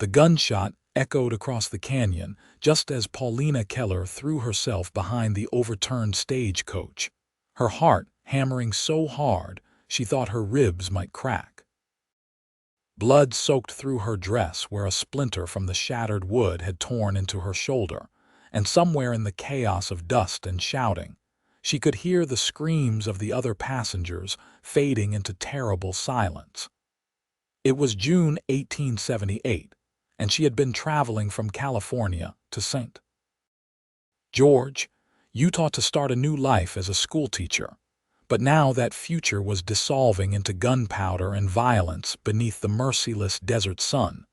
The gunshot echoed across the canyon just as Paulina Keller threw herself behind the overturned stagecoach, her heart hammering so hard she thought her ribs might crack. Blood soaked through her dress where a splinter from the shattered wood had torn into her shoulder, and somewhere in the chaos of dust and shouting, she could hear the screams of the other passengers fading into terrible silence. It was June 1878, and she had been traveling from California to St. George, Utah to start a new life as a schoolteacher. But now that future was dissolving into gunpowder and violence beneath the merciless desert sun.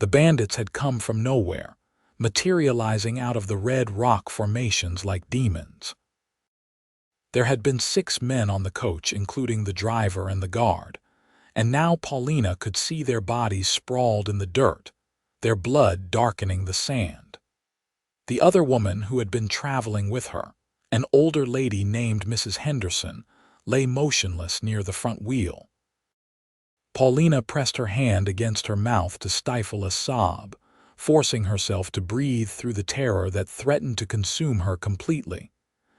The bandits had come from nowhere, materializing out of the red rock formations like demons. There had been 6 men on the coach, including the driver and the guard, and now Paulina could see their bodies sprawled in the dirt, their blood darkening the sand. The other woman who had been traveling with her, an older lady named Mrs. Henderson, lay motionless near the front wheel. Paulina pressed her hand against her mouth to stifle a sob, forcing herself to breathe through the terror that threatened to consume her completely.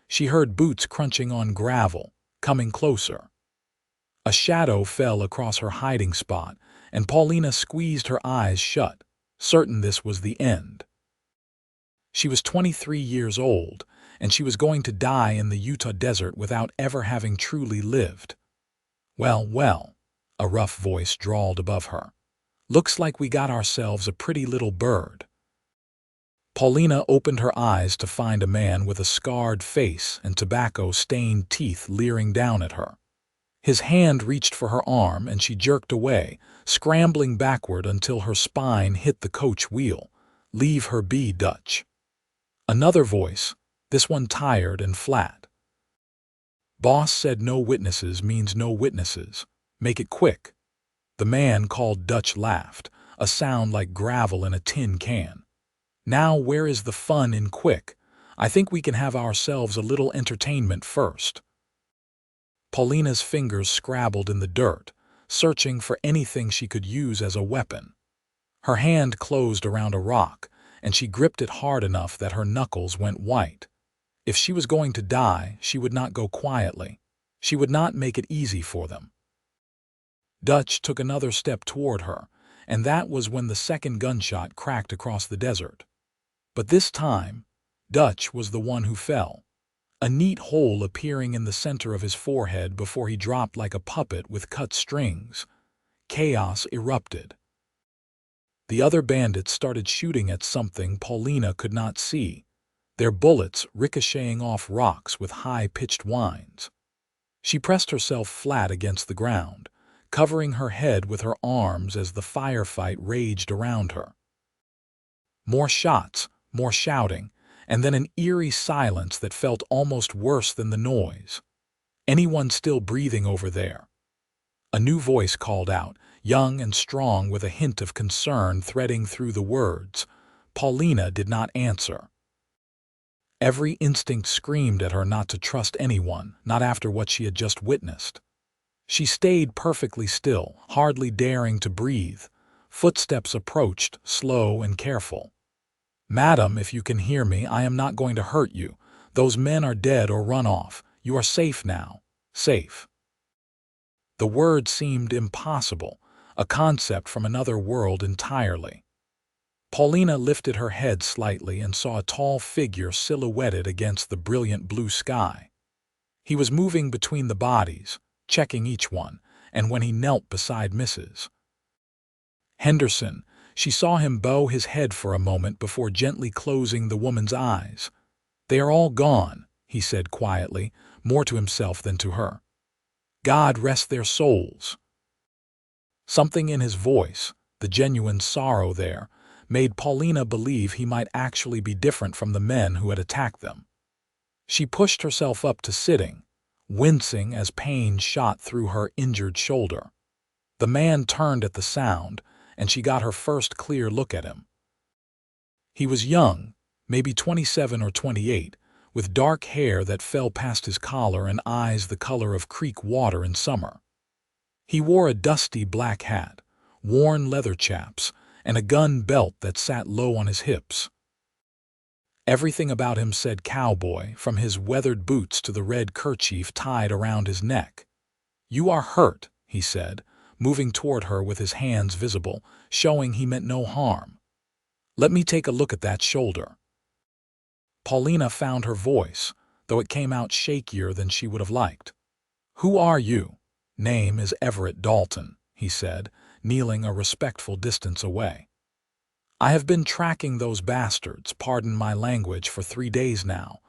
She heard boots crunching on gravel, coming closer. A shadow fell across her hiding spot, and Paulina squeezed her eyes shut, certain this was the end. She was 23 years old, and she was going to die in the Utah desert without ever having truly lived. "Well, well," a rough voice drawled above her. "Looks like we got ourselves a pretty little bird." Paulina opened her eyes to find a man with a scarred face and tobacco-stained teeth leering down at her. His hand reached for her arm, and she jerked away, scrambling backward until her spine hit the coach wheel. "Leave her be, Dutch." Another voice, this one tired and flat. "Boss said no witnesses means no witnesses. Make it quick." The man called Dutch laughed, a sound like gravel in a tin can. "Now where is the fun in quick? I think we can have ourselves a little entertainment first." Paulina's fingers scrabbled in the dirt, searching for anything she could use as a weapon. Her hand closed around a rock, and she gripped it hard enough that her knuckles went white. If she was going to die, she would not go quietly. She would not make it easy for them. Dutch took another step toward her, and that was when the second gunshot cracked across the desert. But this time, Dutch was the one who fell, a neat hole appearing in the center of his forehead before he dropped like a puppet with cut strings. Chaos erupted. The other bandits started shooting at something Paulina could not see, their bullets ricocheting off rocks with high-pitched whines. She pressed herself flat against the ground, covering her head with her arms as the firefight raged around her. More shots, more shouting, and then an eerie silence that felt almost worse than the noise. "Anyone still breathing over there?" A new voice called out, young and strong with a hint of concern threading through the words. Paulina did not answer. Every instinct screamed at her not to trust anyone, not after what she had just witnessed. She stayed perfectly still, hardly daring to breathe. Footsteps approached, slow and careful. "Madam, if you can hear me, I am not going to hurt you. Those men are dead or run off. You are safe now. Safe." The word seemed impossible, a concept from another world entirely. Paulina lifted her head slightly and saw a tall figure silhouetted against the brilliant blue sky. He was moving between the bodies, checking each one, and when he knelt beside Mrs. Henderson, she saw him bow his head for a moment before gently closing the woman's eyes. "They are all gone," he said quietly, more to himself than to her. "God rest their souls." Something in his voice, the genuine sorrow there, made Paulina believe he might actually be different from the men who had attacked them. She pushed herself up to sitting, wincing as pain shot through her injured shoulder. The man turned at the sound, and she got her first clear look at him. He was young, maybe 27 or 28, with dark hair that fell past his collar and eyes the color of creek water in summer. He wore a dusty black hat, worn leather chaps, and a gun belt that sat low on his hips. Everything about him said cowboy, from his weathered boots to the red kerchief tied around his neck. "You are hurt," he said, moving toward her with his hands visible, showing he meant no harm. "Let me take a look at that shoulder." Paulina found her voice, though it came out shakier than she would have liked. "Who are you?" "Name is Everett Dalton," he said, kneeling a respectful distance away. "I have been tracking those bastards, pardon my language, for 3 days now.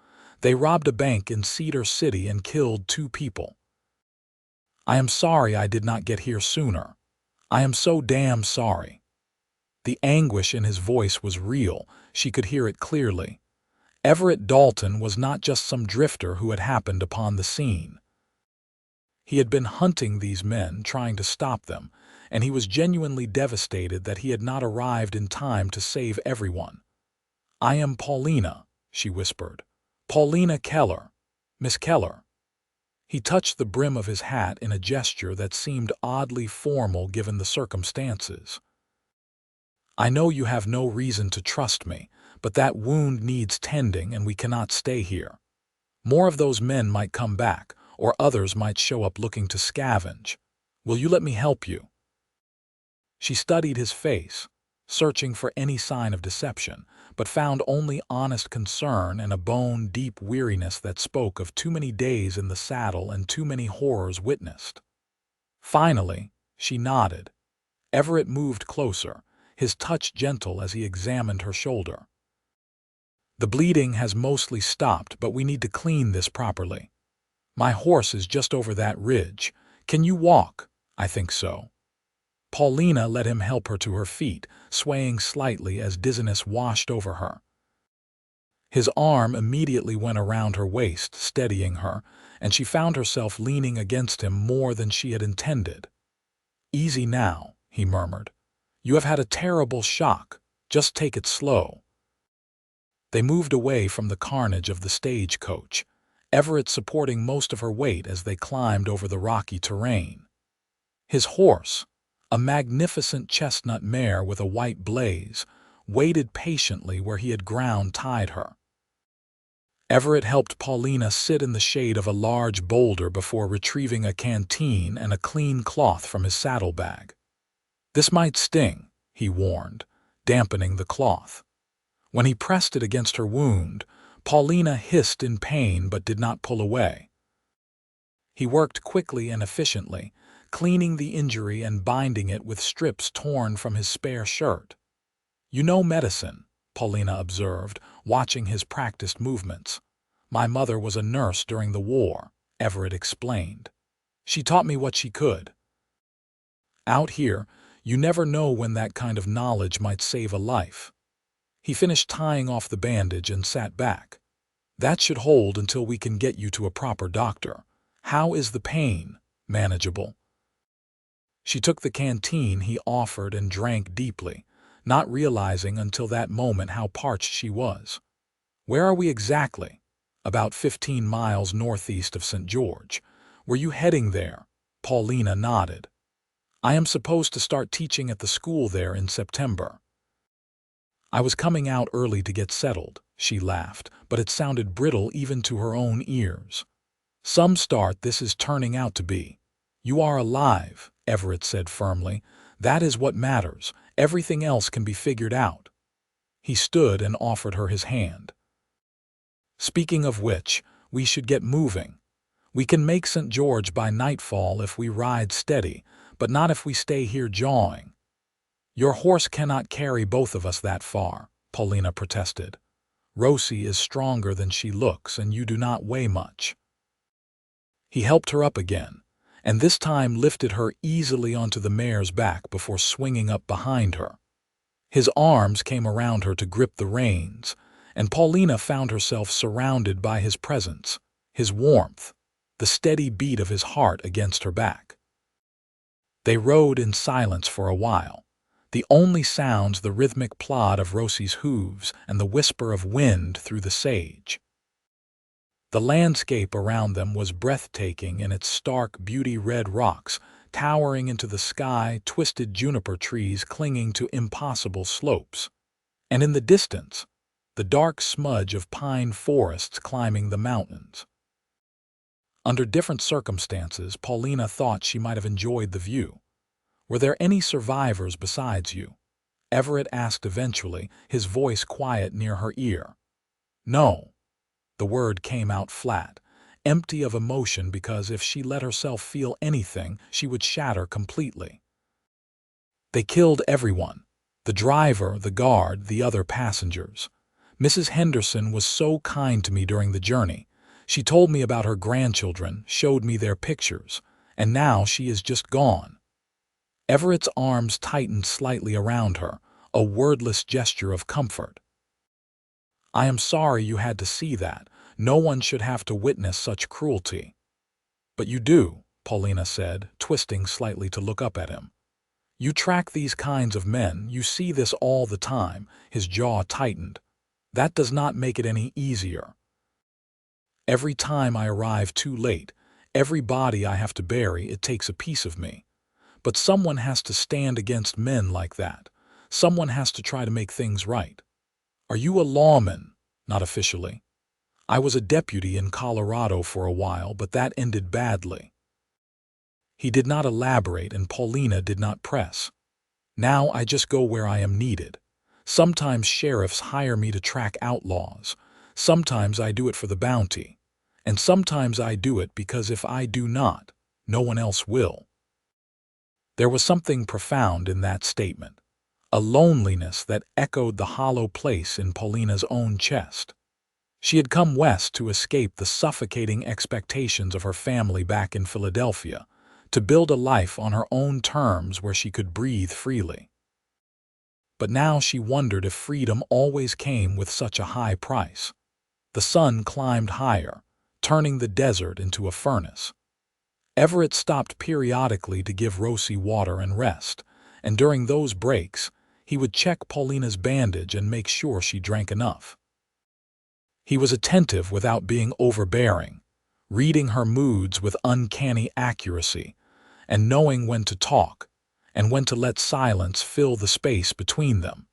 They robbed a bank in Cedar City and killed 2 people. I am sorry I did not get here sooner. I am so damn sorry." The anguish in his voice was real. She could hear it clearly. Everett Dalton was not just some drifter who had happened upon the scene. He had been hunting these men, trying to stop them, and he was genuinely devastated that he had not arrived in time to save everyone. "I am Paulina," she whispered. "Paulina Keller. Miss Keller." He touched the brim of his hat in a gesture that seemed oddly formal given the circumstances. "I know you have no reason to trust me, but that wound needs tending and we cannot stay here. More of those men might come back, or others might show up looking to scavenge. Will you let me help you?" She studied his face, searching for any sign of deception, but found only honest concern and a bone-deep weariness that spoke of too many days in the saddle and too many horrors witnessed. Finally, she nodded. Everett moved closer, his touch gentle as he examined her shoulder. "The bleeding has mostly stopped, but we need to clean this properly. My horse is just over that ridge. Can you walk?" "I think so." Paulina let him help her to her feet, swaying slightly as dizziness washed over her. His arm immediately went around her waist, steadying her, and she found herself leaning against him more than she had intended. "Easy now," he murmured. "You have had a terrible shock. Just take it slow." They moved away from the carnage of the stagecoach, Everett supporting most of her weight as they climbed over the rocky terrain. His horse, a magnificent chestnut mare with a white blaze, waited patiently where he had ground-tied her. Everett helped Paulina sit in the shade of a large boulder before retrieving a canteen and a clean cloth from his saddlebag. "This might sting," he warned, dampening the cloth. When he pressed it against her wound, Paulina hissed in pain but did not pull away. He worked quickly and efficiently, cleaning the injury and binding it with strips torn from his spare shirt. "You know medicine," Paulina observed, watching his practiced movements. "My mother was a nurse during the war," Everett explained. "She taught me what she could. Out here, you never know when that kind of knowledge might save a life." He finished tying off the bandage and sat back. "That should hold until we can get you to a proper doctor. How is the pain? Manageable?" She took the canteen he offered and drank deeply, not realizing until that moment how parched she was. "Where are we exactly?" "About 15 miles northeast of St. George. Were you heading there?" Paulina nodded. "I am supposed to start teaching at the school there in September." "I was coming out early to get settled," she laughed, but it sounded brittle even to her own ears. "Some start this is turning out to be." "You are alive," Everett said firmly. "That is what matters. Everything else can be figured out." He stood and offered her his hand. "Speaking of which, we should get moving. We can make St. George by nightfall if we ride steady, but not if we stay here jawing." "Your horse cannot carry both of us that far," Paulina protested. "Rosie is stronger than she looks, and you do not weigh much." He helped her up again, and this time lifted her easily onto the mare's back before swinging up behind her. His arms came around her to grip the reins, and Paulina found herself surrounded by his presence, his warmth, the steady beat of his heart against her back. They rode in silence for a while, the only sounds the rhythmic plod of Rosie's hooves and the whisper of wind through the sage. The landscape around them was breathtaking in its stark beauty, red rocks, towering into the sky, twisted juniper trees clinging to impossible slopes. And in the distance, the dark smudge of pine forests climbing the mountains. Under different circumstances, Paulina thought she might have enjoyed the view. "Were there any survivors besides you?" Everett asked eventually, his voice quiet near her ear. "No." The word came out flat, empty of emotion, because if she let herself feel anything, she would shatter completely. "They killed everyone. The driver, the guard, the other passengers. Mrs. Henderson was so kind to me during the journey. She told me about her grandchildren, showed me their pictures, and now she is just gone." Everett's arms tightened slightly around her, a wordless gesture of comfort. "I am sorry you had to see that. No one should have to witness such cruelty." "But you do," Paulina said, twisting slightly to look up at him. "You track these kinds of men, you see this all the time." His jaw tightened. "That does not make it any easier. Every time I arrive too late, every body I have to bury, it takes a piece of me. But someone has to stand against men like that. Someone has to try to make things right." "Are you a lawman?" "Not officially. I was a deputy in Colorado for a while, but that ended badly." He did not elaborate, and Paulina did not press. "Now I just go where I am needed. Sometimes sheriffs hire me to track outlaws. Sometimes I do it for the bounty. And sometimes I do it because if I do not, no one else will." There was something profound in that statement, a loneliness that echoed the hollow place in Paulina's own chest. She had come west to escape the suffocating expectations of her family back in Philadelphia, to build a life on her own terms where she could breathe freely. But now she wondered if freedom always came with such a high price. The sun climbed higher, turning the desert into a furnace. Everett stopped periodically to give Rosie water and rest, and during those breaks, he would check Paulina's bandage and make sure she drank enough. He was attentive without being overbearing, reading her moods with uncanny accuracy, and knowing when to talk and when to let silence fill the space between them.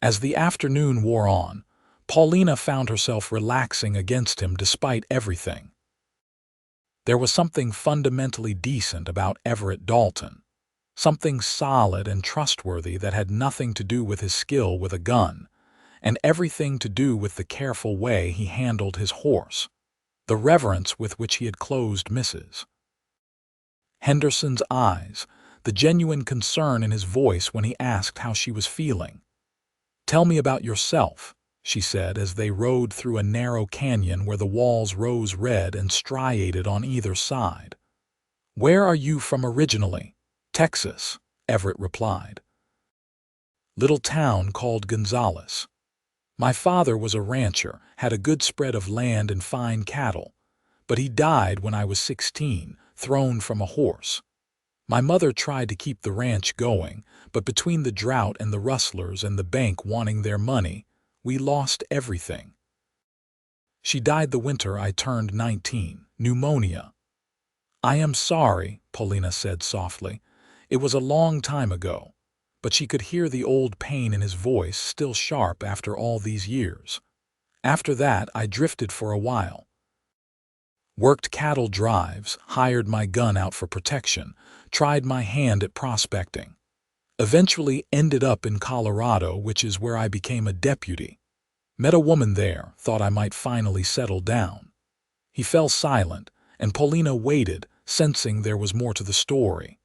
As the afternoon wore on, Paulina found herself relaxing against him despite everything. There was something fundamentally decent about Everett Dalton, something solid and trustworthy that had nothing to do with his skill with a gun, and everything to do with the careful way he handled his horse, the reverence with which he had closed Mrs. Henderson's eyes, the genuine concern in his voice when he asked how she was feeling. "Tell me about yourself," she said as they rode through a narrow canyon where the walls rose red and striated on either side. "Where are you from originally?" "Texas," Everett replied. "Little town called Gonzales. My father was a rancher, had a good spread of land and fine cattle, but he died when I was 16, thrown from a horse. My mother tried to keep the ranch going, but between the drought and the rustlers and the bank wanting their money, we lost everything. She died the winter I turned 19, pneumonia." "I am sorry," Paulina said softly. "It was a long time ago." But she could hear the old pain in his voice, still sharp after all these years. "After that, I drifted for a while. Worked cattle drives, hired my gun out for protection, tried my hand at prospecting. Eventually ended up in Colorado, which is where I became a deputy. Met a woman there, thought I might finally settle down." He fell silent, and Paulina waited, sensing there was more to the story.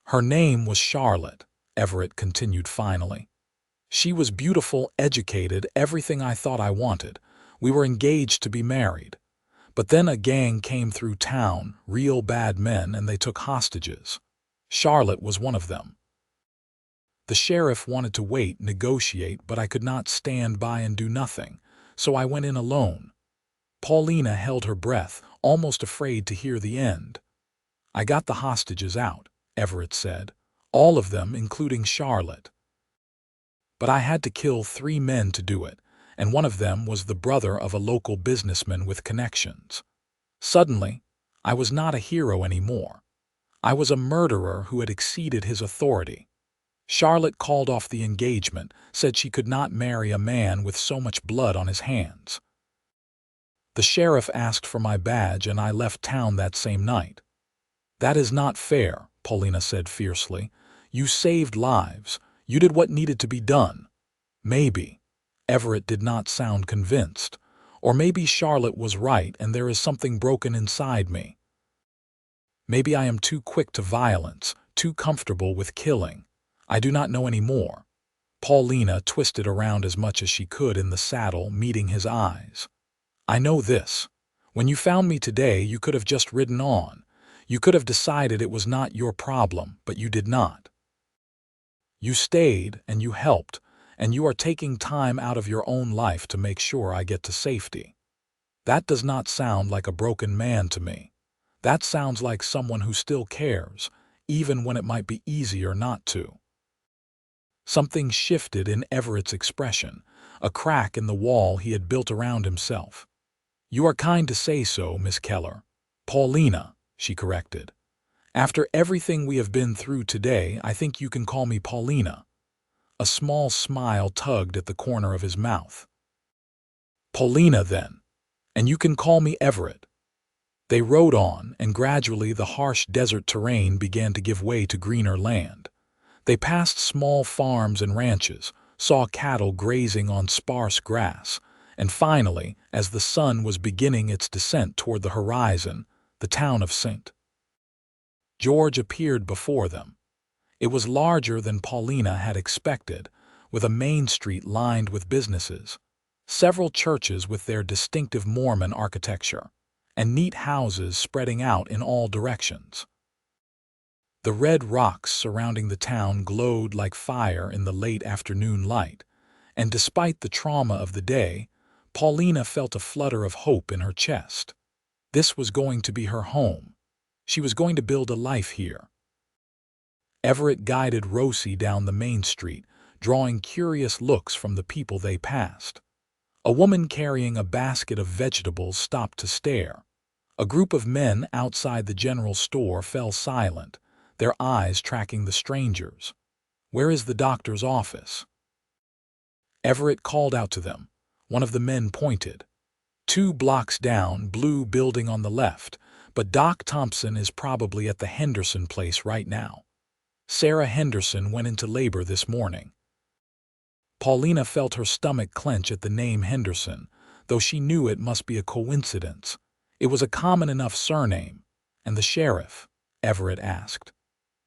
"Her name was Charlotte," Everett continued finally. "She was beautiful, educated, everything I thought I wanted. We were engaged to be married. But then a gang came through town, real bad men, and they took hostages. Charlotte was one of them. The sheriff wanted to wait, negotiate, but I could not stand by and do nothing, so I went in alone." Paulina held her breath, almost afraid to hear the end. "I got the hostages out," Everett said. "All of them, including Charlotte. But I had to kill 3 men to do it, and one of them was the brother of a local businessman with connections. Suddenly, I was not a hero anymore. I was a murderer who had exceeded his authority. Charlotte called off the engagement, said she could not marry a man with so much blood on his hands. The sheriff asked for my badge and I left town that same night. That is not fair, Paulina said fiercely. You saved lives. You did what needed to be done. Maybe. Everett did not sound convinced. Or maybe Charlotte was right and there is something broken inside me. Maybe I am too quick to violence, too comfortable with killing. I do not know any more. Paulina twisted around as much as she could in the saddle, meeting his eyes. I know this. When you found me today, you could have just ridden on. You could have decided it was not your problem, but you did not. You stayed and you helped, and you are taking time out of your own life to make sure I get to safety. That does not sound like a broken man to me. That sounds like someone who still cares, even when it might be easier not to. Something shifted in Everett's expression, a crack in the wall he had built around himself. You are kind to say so, Miss Keller. Paulina, she corrected. After everything we have been through today, I think you can call me Paulina. A small smile tugged at the corner of his mouth. Paulina, then. And you can call me Everett. They rode on, and gradually the harsh desert terrain began to give way to greener land. They passed small farms and ranches, saw cattle grazing on sparse grass, and finally, as the sun was beginning its descent toward the horizon, the town of St. George appeared before them. It was larger than Paulina had expected, with a main street lined with businesses, several churches with their distinctive Mormon architecture, and neat houses spreading out in all directions. The red rocks surrounding the town glowed like fire in the late afternoon light, and despite the trauma of the day, Paulina felt a flutter of hope in her chest. This was going to be her home. She was going to build a life here. Everett guided Rosie down the main street, drawing curious looks from the people they passed. A woman carrying a basket of vegetables stopped to stare. A group of men outside the general store fell silent, their eyes tracking the strangers. Where is the doctor's office? Everett called out to them. One of the men pointed. 2 blocks down, blue building on the left, but Doc Thompson is probably at the Henderson place right now. Sarah Henderson went into labor this morning. Paulina felt her stomach clench at the name Henderson, though she knew it must be a coincidence. It was a common enough surname. And the sheriff? Everett asked.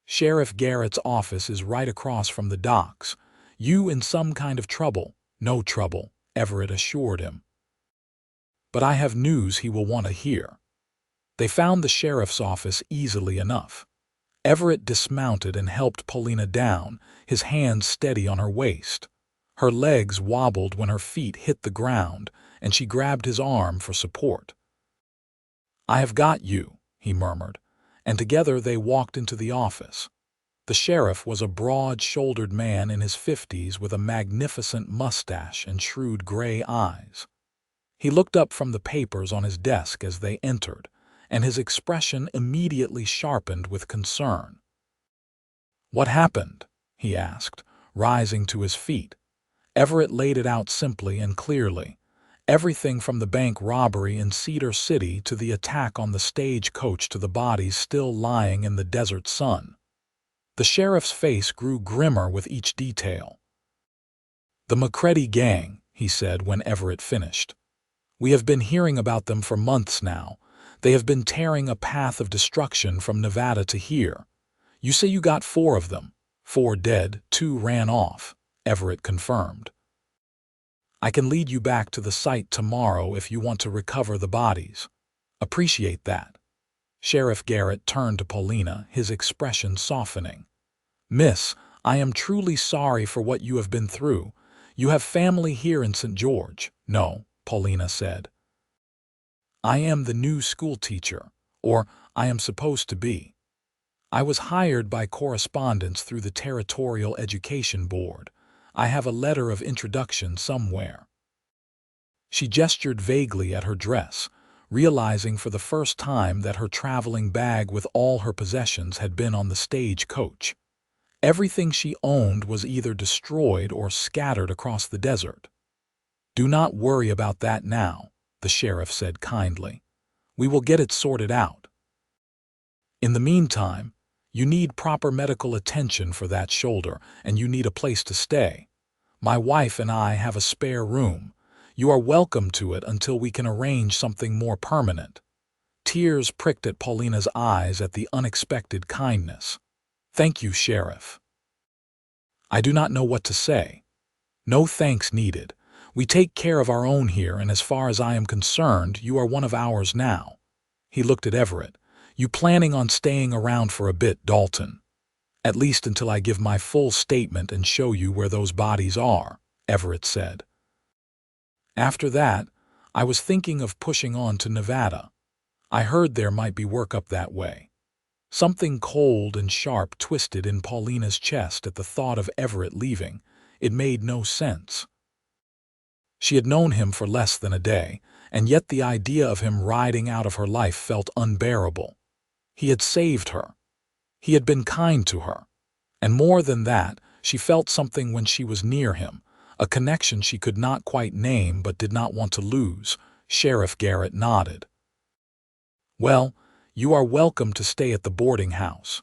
Sheriff Garrett's office is right across from the docks. You in some kind of trouble? No trouble, Everett assured him. But I have news he will want to hear. They found the sheriff's office easily enough. Everett dismounted and helped Paulina down, his hands steady on her waist. Her legs wobbled when her feet hit the ground, and she grabbed his arm for support. I have got you, he murmured, and together they walked into the office. The sheriff was a broad-shouldered man in his 50s with a magnificent mustache and shrewd gray eyes. He looked up from the papers on his desk as they entered, and his expression immediately sharpened with concern. What happened? He asked, rising to his feet. Everett laid it out simply and clearly. Everything from the bank robbery in Cedar City to the attack on the stagecoach to the bodies still lying in the desert sun. The sheriff's face grew grimmer with each detail. The McCready gang, he said when Everett finished. We have been hearing about them for months now. They have been tearing a path of destruction from Nevada to here. You say you got 4 of them. 4 dead, 2 ran off, Everett confirmed. I can lead you back to the site tomorrow if you want to recover the bodies. Appreciate that. Sheriff Garrett turned to Paulina, his expression softening. Miss, I am truly sorry for what you have been through. You have family here in St. George. No, Paulina said. I am the new schoolteacher, or I am supposed to be. I was hired by correspondence through the Territorial Education Board. I have a letter of introduction somewhere. She gestured vaguely at her dress, realizing for the first time that her traveling bag with all her possessions had been on the stagecoach. Everything she owned was either destroyed or scattered across the desert. "Do not worry about that now," the sheriff said kindly. "We will get it sorted out. In the meantime, you need proper medical attention for that shoulder, and you need a place to stay. My wife and I have a spare room. You are welcome to it until we can arrange something more permanent." Tears pricked at Paulina's eyes at the unexpected kindness. "Thank you, Sheriff. I do not know what to say. No thanks needed. We take care of our own here, and as far as I am concerned, you are one of ours now." He looked at Everett. "You planning on staying around for a bit, Dalton?" "At least until I give my full statement and show you where those bodies are," Everett said. "After that, I was thinking of pushing on to Nevada. I heard there might be work up that way." Something cold and sharp twisted in Paulina's chest at the thought of Everett leaving. It made no sense. She had known him for less than a day, and yet the idea of him riding out of her life felt unbearable. He had saved her. He had been kind to her. And more than that, she felt something when she was near him, a connection she could not quite name but did not want to lose. Sheriff Garrett nodded. "Well, you are welcome to stay at the boarding house.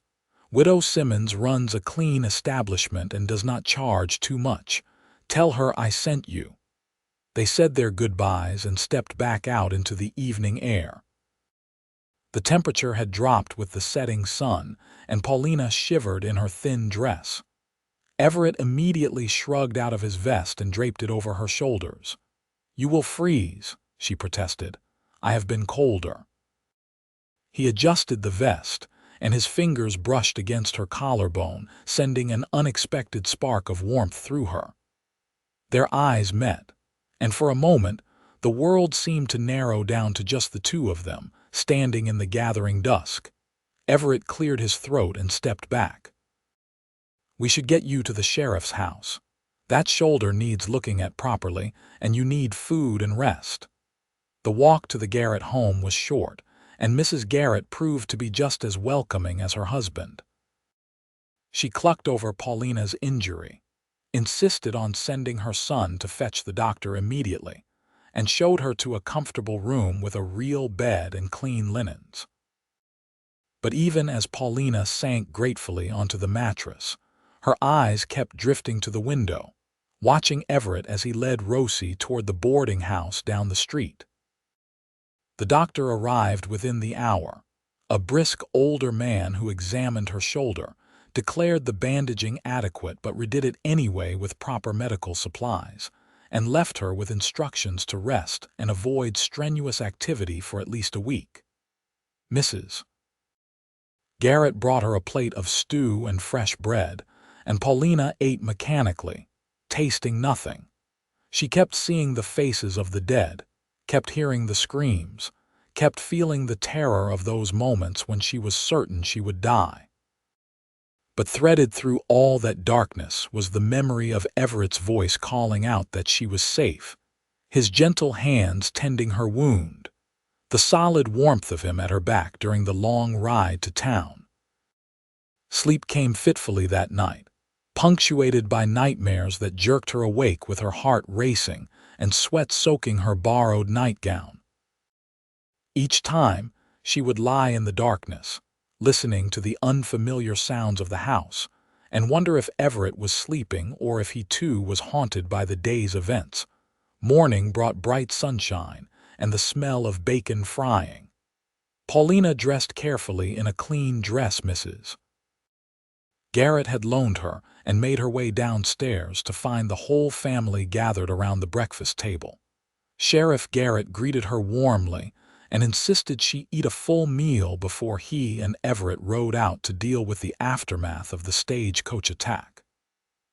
Widow Simmons runs a clean establishment and does not charge too much. Tell her I sent you." They said their goodbyes and stepped back out into the evening air. The temperature had dropped with the setting sun, and Paulina shivered in her thin dress. Everett immediately shrugged out of his vest and draped it over her shoulders. "You will freeze," she protested. "I have been colder." He adjusted the vest, and his fingers brushed against her collarbone, sending an unexpected spark of warmth through her. Their eyes met, and for a moment the world seemed to narrow down to just the two of them, standing in the gathering dusk. Everett cleared his throat and stepped back. "We should get you to the sheriff's house. That shoulder needs looking at properly, and you need food and rest." The walk to the Garrett home was short, and Mrs. Garrett proved to be just as welcoming as her husband. She clucked over Paulina's injury, insisted on sending her son to fetch the doctor immediately, and showed her to a comfortable room with a real bed and clean linens. But even as Paulina sank gratefully onto the mattress, her eyes kept drifting to the window, watching Everett as he led Rosie toward the boarding house down the street. The doctor arrived within the hour. A brisk older man who examined her shoulder, declared the bandaging adequate but redid it anyway with proper medical supplies, and left her with instructions to rest and avoid strenuous activity for at least a week. Mrs. Garrett brought her a plate of stew and fresh bread, and Paulina ate mechanically, tasting nothing. She kept seeing the faces of the dead, kept hearing the screams, kept feeling the terror of those moments when she was certain she would die. But threaded through all that darkness was the memory of Everett's voice calling out that she was safe, his gentle hands tending her wound, the solid warmth of him at her back during the long ride to town. Sleep came fitfully that night, punctuated by nightmares that jerked her awake with her heart racing and sweat soaking her borrowed nightgown. Each time, she would lie in the darkness, listening to the unfamiliar sounds of the house, and wonder if Everett was sleeping or if he too was haunted by the day's events. Morning brought bright sunshine and the smell of bacon frying. Paulina dressed carefully in a clean dress Mrs. Garrett had loaned her and made her way downstairs to find the whole family gathered around the breakfast table. Sheriff Garrett greeted her warmly and insisted she eat a full meal before he and Everett rode out to deal with the aftermath of the stagecoach attack.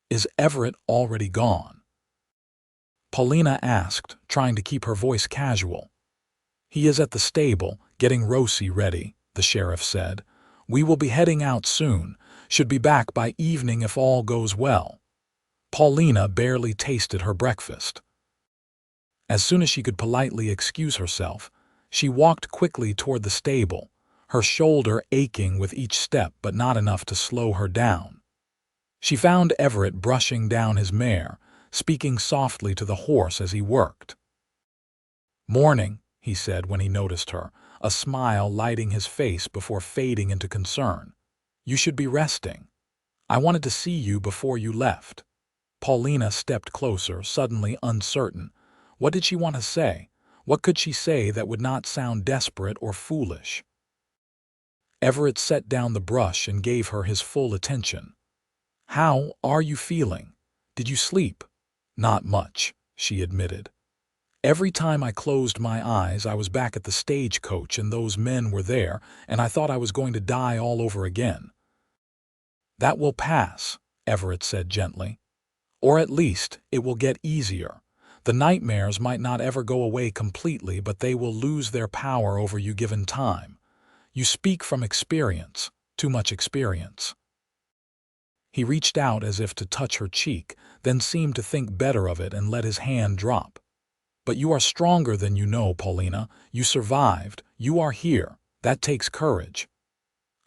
"Is Everett already gone?" Paulina asked, trying to keep her voice casual. "He is at the stable, getting Rosie ready," the sheriff said. "We will be heading out soon, should be back by evening if all goes well." Paulina barely tasted her breakfast. As soon as she could politely excuse herself, She walked quickly toward the stable, her shoulder aching with each step but not enough to slow her down. She found Everett brushing down his mare, speaking softly to the horse as he worked. "Morning," he said when he noticed her, a smile lighting his face before fading into concern. "You should be resting. I wanted to see you before you left." Paulina stepped closer, suddenly uncertain. What did she want to say? What could she say that would not sound desperate or foolish? Everett set down the brush and gave her his full attention. "How are you feeling? Did you sleep?" "Not much," she admitted. "Every time I closed my eyes, I was back at the stagecoach and those men were there, and I thought I was going to die all over again." "That will pass," Everett said gently. "Or at least, it will get easier. The nightmares might not ever go away completely, but they will lose their power over you given time. You speak from experience, too much experience." He reached out as if to touch her cheek, then seemed to think better of it and let his hand drop. "But you are stronger than you know, Paulina. You survived. You are here. That takes courage."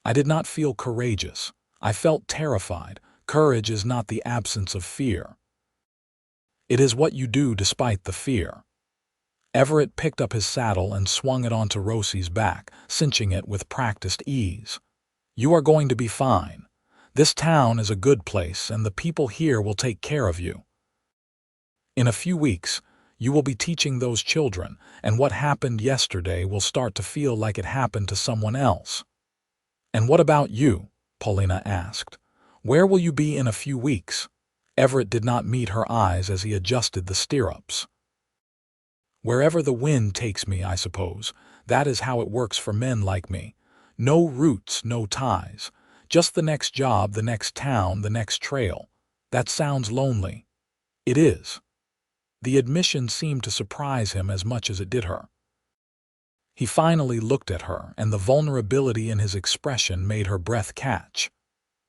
"I did not feel courageous. I felt terrified. Courage is not the absence of fear. It is what you do despite the fear." Everett picked up his saddle and swung it onto Rosie's back, cinching it with practiced ease. "You are going to be fine. This town is a good place, and the people here will take care of you. In a few weeks, you will be teaching those children, and what happened yesterday will start to feel like it happened to someone else." "And what about you?" Paulina asked. "Where will you be in a few weeks?" Everett did not meet her eyes as he adjusted the stirrups. "Wherever the wind takes me, I suppose. That is how it works for men like me. No roots, no ties. Just the next job, the next town, the next trail. That sounds lonely." "It is." The admission seemed to surprise him as much as it did her. He finally looked at her, and the vulnerability in his expression made her breath catch.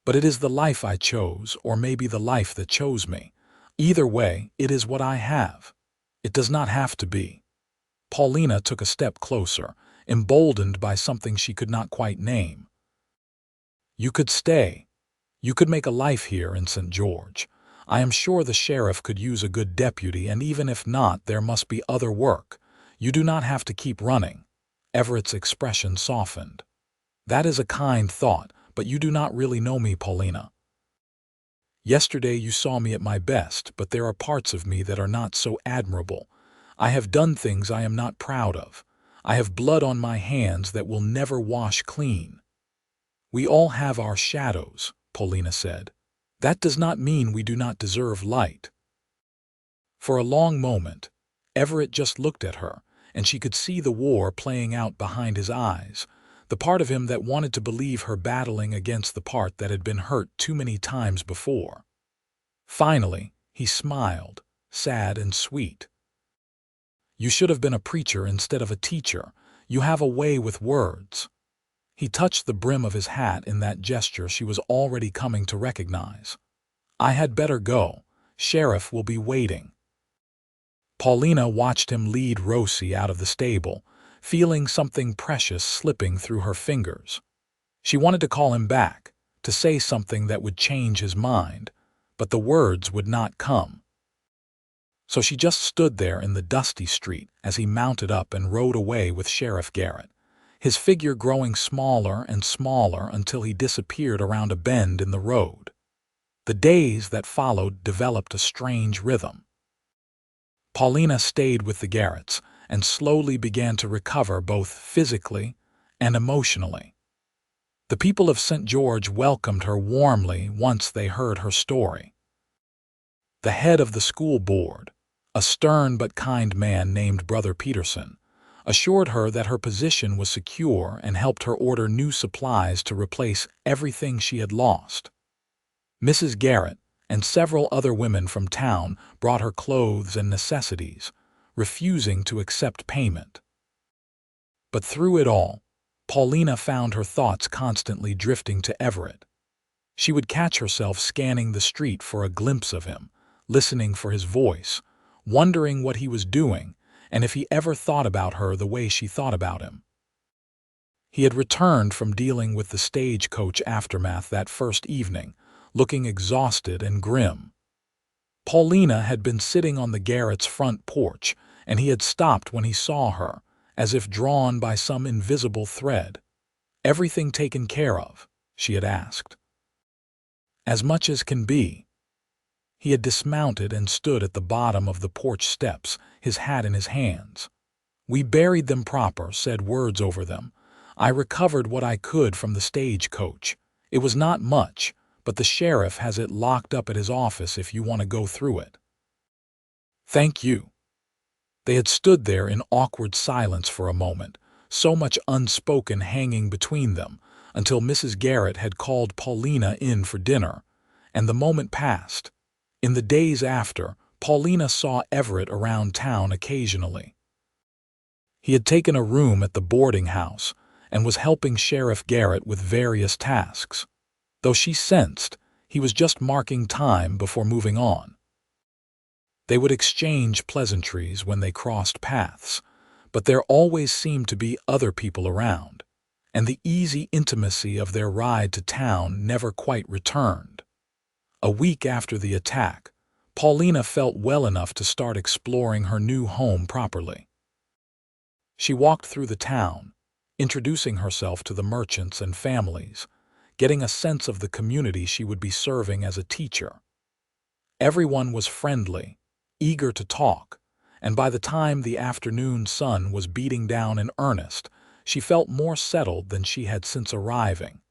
"But it is the life I chose, or maybe the life that chose me. Either way, it is what I have. It does not have to be." Paulina took a step closer, emboldened by something she could not quite name. "You could stay. You could make a life here in St. George. I am sure the sheriff could use a good deputy, and even if not, there must be other work. You do not have to keep running." Everett's expression softened. "That is a kind thought, but you do not really know me, Paulina. Yesterday you saw me at my best, but there are parts of me that are not so admirable. I have done things I am not proud of. I have blood on my hands that will never wash clean." "We all have our shadows," Paulina said. "That does not mean we do not deserve light." For a long moment, Everett just looked at her, and she could see the war playing out behind his eyes, the part of him that wanted to believe her battling against the part that had been hurt too many times before. Finally, he smiled, sad and sweet. "You should have been a preacher instead of a teacher. You have a way with words." He touched the brim of his hat in that gesture she was already coming to recognize. "I had better go. Sheriff will be waiting." Paulina watched him lead Rosie out of the stable, feeling something precious slipping through her fingers. She wanted to call him back, to say something that would change his mind, but the words would not come. So she just stood there in the dusty street as he mounted up and rode away with Sheriff Garrett, his figure growing smaller and smaller until he disappeared around a bend in the road. The days that followed developed a strange rhythm. Paulina stayed with the Garretts and slowly began to recover both physically and emotionally. The people of St. George welcomed her warmly once they heard her story. The head of the school board, a stern but kind man named Brother Peterson, assured her that her position was secure and helped her order new supplies to replace everything she had lost. Mrs. Garrett and several other women from town brought her clothes and necessities, refusing to accept payment. But through it all, Paulina found her thoughts constantly drifting to Everett. She would catch herself scanning the street for a glimpse of him, listening for his voice, wondering what he was doing, and if he ever thought about her the way she thought about him. He had returned from dealing with the stagecoach aftermath that first evening, looking exhausted and grim. Paulina had been sitting on the garret's front porch, and he had stopped when he saw her, as if drawn by some invisible thread. "Everything taken care of?" she had asked. "As much as can be." He had dismounted and stood at the bottom of the porch steps, his hat in his hands. "We buried them proper, said words over them. I recovered what I could from the stagecoach. It was not much, but the sheriff has it locked up at his office if you want to go through it." "Thank you." They had stood there in awkward silence for a moment, so much unspoken hanging between them, until Mrs. Garrett had called Paulina in for dinner, and the moment passed. In the days after, Paulina saw Everett around town occasionally. He had taken a room at the boarding house and was helping Sheriff Garrett with various tasks, though she sensed he was just marking time before moving on. They would exchange pleasantries when they crossed paths, but there always seemed to be other people around, and the easy intimacy of their ride to town never quite returned. A week after the attack, Paulina felt well enough to start exploring her new home properly. She walked through the town, introducing herself to the merchants and families, getting a sense of the community she would be serving as a teacher. Everyone was friendly, eager to talk, and by the time the afternoon sun was beating down in earnest, she felt more settled than she had since arriving.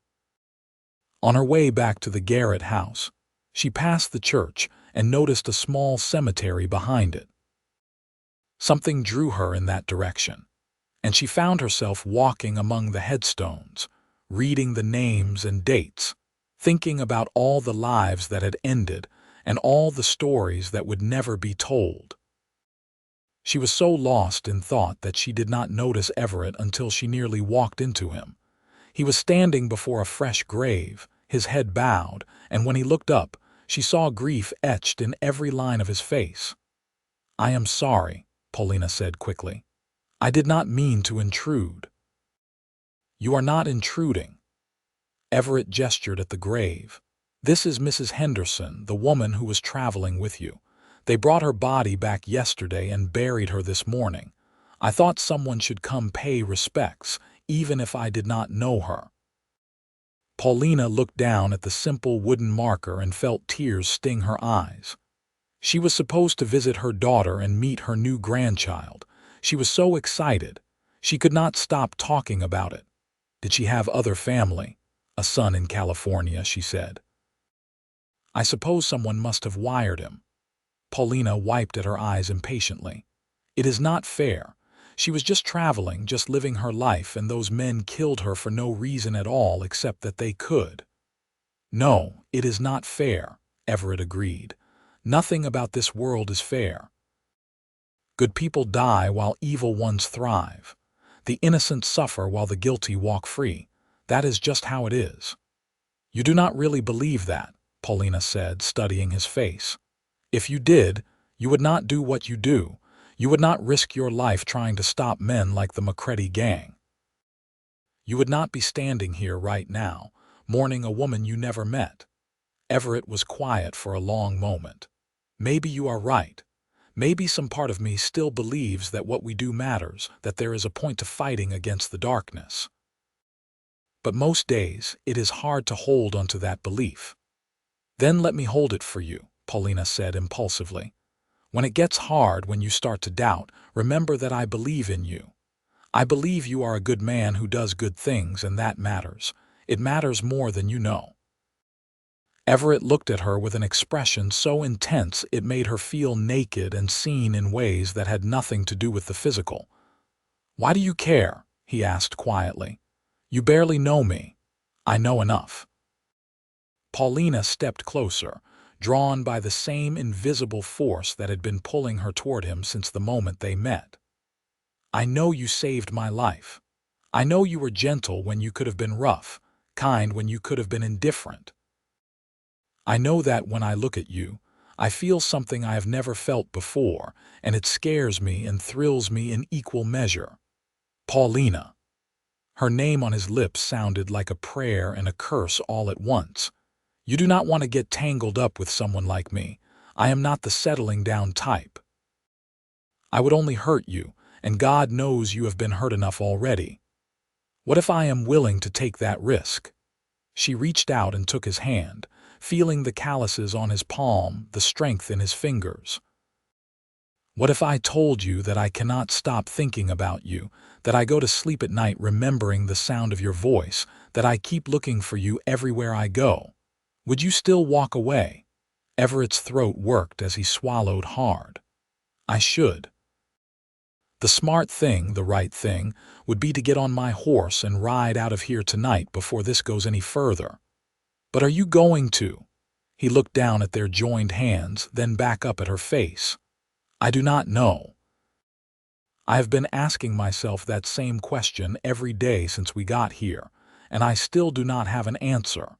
On her way back to the Garrett house, she passed the church and noticed a small cemetery behind it. Something drew her in that direction, and she found herself walking among the headstones, reading the names and dates, thinking about all the lives that had ended and all the stories that would never be told. She was so lost in thought that she did not notice Everett until she nearly walked into him. He was standing before a fresh grave, his head bowed, and when he looked up, she saw grief etched in every line of his face. "I am sorry," Paulina said quickly. "I did not mean to intrude." "You are not intruding." Everett gestured at the grave. "This is Mrs. Henderson, the woman who was traveling with you. They brought her body back yesterday and buried her this morning. I thought someone should come pay respects, even if I did not know her." Paulina looked down at the simple wooden marker and felt tears sting her eyes. She was supposed to visit her daughter and meet her new grandchild. She was so excited. She could not stop talking about it. Did she have other family? A son in California, she said. "I suppose someone must have wired him." Paulina wiped at her eyes impatiently. "It is not fair. She was just traveling, just living her life, and those men killed her for no reason at all except that they could." "No, it is not fair," Everett agreed. "Nothing about this world is fair. Good people die while evil ones thrive. The innocent suffer while the guilty walk free. That is just how it is." "You do not really believe that," Paulina said, studying his face. "If you did, you would not do what you do. You would not risk your life trying to stop men like the McCready gang. You would not be standing here right now, mourning a woman you never met." Everett was quiet for a long moment. "Maybe you are right. Maybe some part of me still believes that what we do matters, that there is a point to fighting against the darkness. But most days, it is hard to hold onto that belief." "Then let me hold it for you," Paulina said impulsively. "When it gets hard, when you start to doubt, remember that I believe in you. I believe you are a good man who does good things, and that matters. It matters more than you know." Everett looked at her with an expression so intense it made her feel naked and seen in ways that had nothing to do with the physical. "Why do you care?" he asked quietly. "You barely know me. I know enough." Paulina stepped closer, drawn by the same invisible force that had been pulling her toward him since the moment they met. "I know you saved my life. I know you were gentle when you could have been rough, kind when you could have been indifferent. I know that when I look at you, I feel something I have never felt before, and it scares me and thrills me in equal measure. Paulina. Her name on his lips sounded like a prayer and a curse all at once. You do not want to get tangled up with someone like me. I am not the settling down type. I would only hurt you, and God knows you have been hurt enough already. What if I am willing to take that risk? She reached out and took his hand, feeling the calluses on his palm, the strength in his fingers. What if I told you that I cannot stop thinking about you, that I go to sleep at night remembering the sound of your voice, that I keep looking for you everywhere I go? Would you still walk away? Everett's throat worked as he swallowed hard. I should. The smart thing, the right thing, would be to get on my horse and ride out of here tonight before this goes any further. But are you going to? He looked down at their joined hands, then back up at her face. I do not know. I have been asking myself that same question every day since we got here, and I still do not have an answer.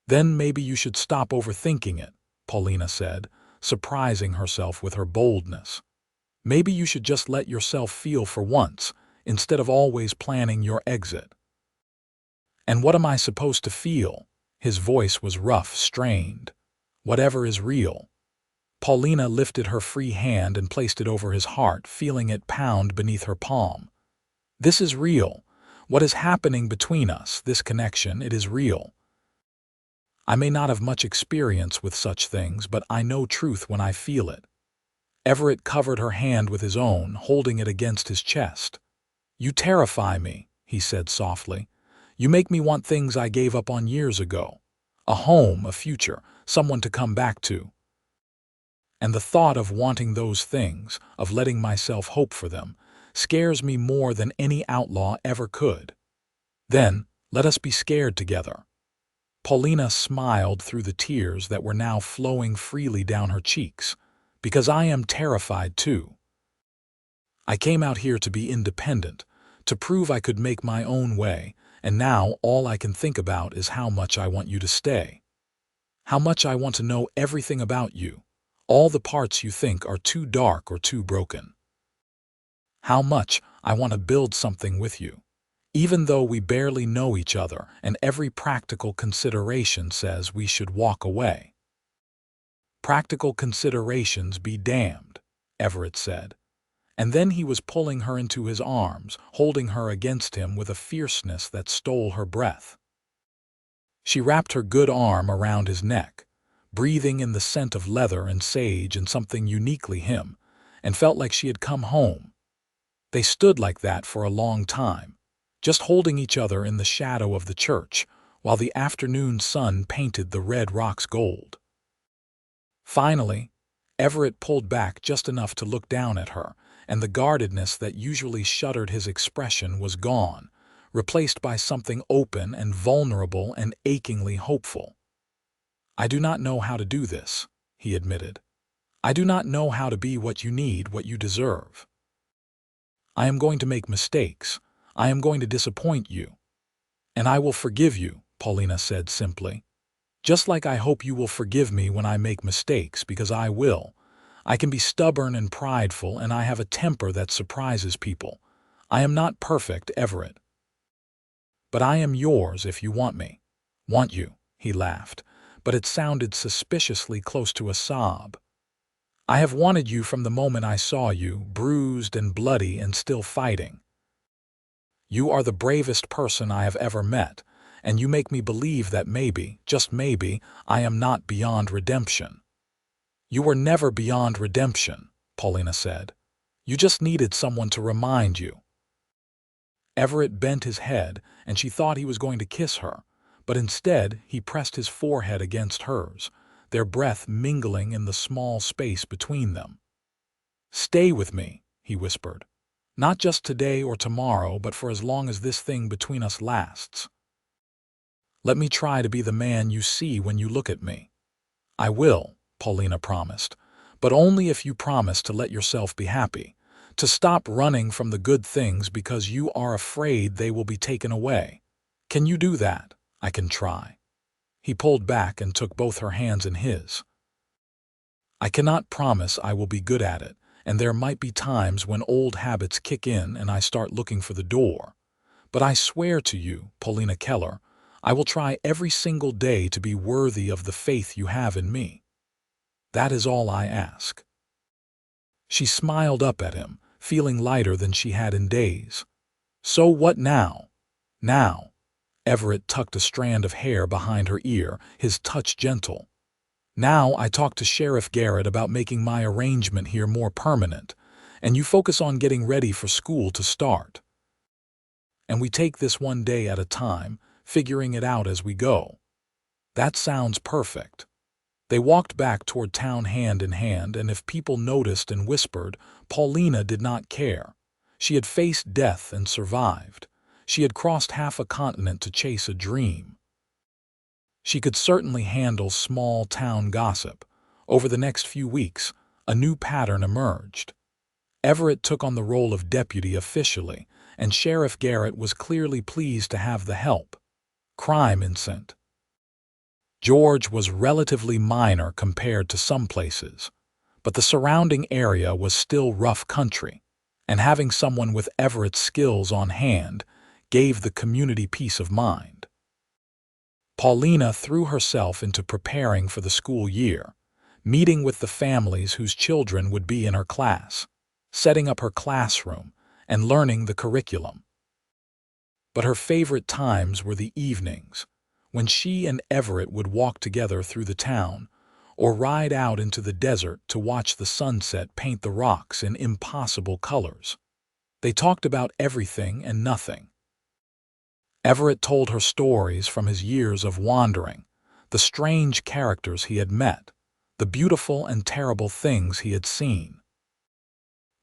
Then maybe you should stop overthinking it, Paulina said, surprising herself with her boldness. Maybe you should just let yourself feel for once, instead of always planning your exit. And what am I supposed to feel? His voice was rough, strained. Whatever is real. Paulina lifted her free hand and placed it over his heart, feeling it pound beneath her palm. This is real. What is happening between us, this connection, it is real. I may not have much experience with such things, but I know truth when I feel it. Everett covered her hand with his own, holding it against his chest. You terrify me, he said softly. You make me want things I gave up on years ago. A home, a future, someone to come back to. And the thought of wanting those things, of letting myself hope for them, scares me more than any outlaw ever could. Then, let us be scared together. Paulina smiled through the tears that were now flowing freely down her cheeks. Because I am terrified too. I came out here to be independent, to prove I could make my own way, and now all I can think about is how much I want you to stay. How much I want to know everything about you, all the parts you think are too dark or too broken. How much I want to build something with you, even though we barely know each other and every practical consideration says we should walk away. Practical considerations be damned, Everett said. And then he was pulling her into his arms, holding her against him with a fierceness that stole her breath. She wrapped her good arm around his neck, breathing in the scent of leather and sage and something uniquely him, and felt like she had come home. They stood like that for a long time, just holding each other in the shadow of the church, while the afternoon sun painted the red rocks gold. Finally, Everett pulled back just enough to look down at her, and the guardedness that usually shuttered his expression was gone, replaced by something open and vulnerable and achingly hopeful. I do not know how to do this, he admitted. I do not know how to be what you need, what you deserve. I am going to make mistakes. I am going to disappoint you. And I will forgive you, Paulina said simply. Just like I hope you will forgive me when I make mistakes, because I will. I can be stubborn and prideful, and I have a temper that surprises people. I am not perfect, Everett. But I am yours if you want me. Want you, he laughed, but it sounded suspiciously close to a sob. I have wanted you from the moment I saw you, bruised and bloody and still fighting. You are the bravest person I have ever met, and you make me believe that maybe, just maybe, I am not beyond redemption. You were never beyond redemption, Paulina said. You just needed someone to remind you. Everett bent his head, and she thought he was going to kiss her, but instead he pressed his forehead against hers, their breath mingling in the small space between them. Stay with me, he whispered. Not just today or tomorrow, but for as long as this thing between us lasts. Let me try to be the man you see when you look at me. I will, Paulina promised, but only if you promise to let yourself be happy, to stop running from the good things because you are afraid they will be taken away. Can you do that? I can try. He pulled back and took both her hands in his. I cannot promise I will be good at it, and there might be times when old habits kick in and I start looking for the door. But I swear to you, Paulina Keller, I will try every single day to be worthy of the faith you have in me. That is all I ask." She smiled up at him, feeling lighter than she had in days. "So what now?" "Now." Everett tucked a strand of hair behind her ear, his touch gentle. "Now I talk to Sheriff Garrett about making my arrangement here more permanent, and you focus on getting ready for school to start. And we take this one day at a time, figuring it out as we go." "That sounds perfect." They walked back toward town hand in hand, and if people noticed and whispered, Paulina did not care. She had faced death and survived. She had crossed half a continent to chase a dream. She could certainly handle small town gossip. Over the next few weeks, a new pattern emerged. Everett took on the role of deputy officially, and Sheriff Garrett was clearly pleased to have the help. Crime incent. George was relatively minor compared to some places, but the surrounding area was still rough country, and having someone with Everett's skills on hand gave the community peace of mind. Paulina threw herself into preparing for the school year, meeting with the families whose children would be in her class, setting up her classroom, and learning the curriculum. But her favorite times were the evenings, when she and Everett would walk together through the town, or ride out into the desert to watch the sunset paint the rocks in impossible colors. They talked about everything and nothing. Everett told her stories from his years of wandering, the strange characters he had met, the beautiful and terrible things he had seen.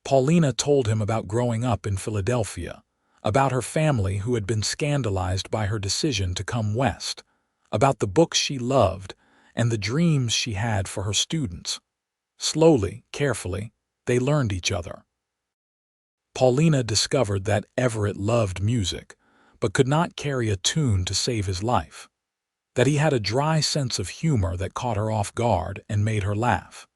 Paulina told him about growing up in Philadelphia, about her family who had been scandalized by her decision to come west, about the books she loved and the dreams she had for her students. Slowly, carefully, they learned each other. Paulina discovered that Everett loved music, but could not carry a tune to save his life, that he had a dry sense of humor that caught her off guard and made her laugh,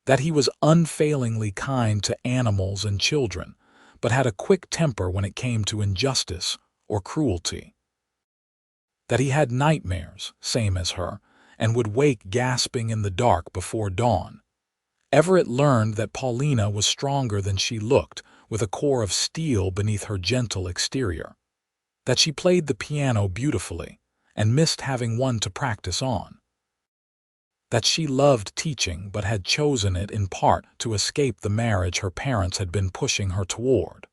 that he was unfailingly kind to animals and children, but had a quick temper when it came to injustice or cruelty, that he had nightmares, same as her, and would wake gasping in the dark before dawn. Everett learned that Paulina was stronger than she looked, with a core of steel beneath her gentle exterior, that she played the piano beautifully and missed having one to practice on, that she loved teaching but had chosen it in part to escape the marriage her parents had been pushing her toward,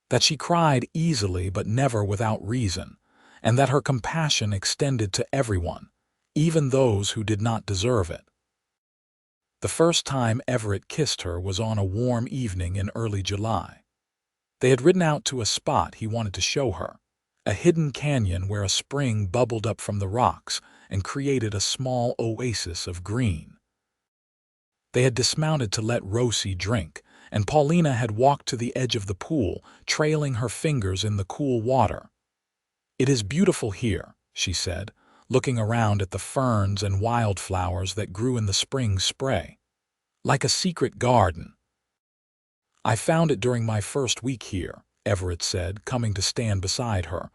that she cried easily but never without reason, and that her compassion extended to everyone, even those who did not deserve it. The first time Everett kissed her was on a warm evening in early July. They had ridden out to a spot he wanted to show her, a hidden canyon where a spring bubbled up from the rocks and created a small oasis of green. They had dismounted to let Rosie drink, and Paulina had walked to the edge of the pool, trailing her fingers in the cool water. "It is beautiful here," she said, looking around at the ferns and wildflowers that grew in the spring spray. "Like a secret garden." "I found it during my first week here," Everett said, coming to stand beside her.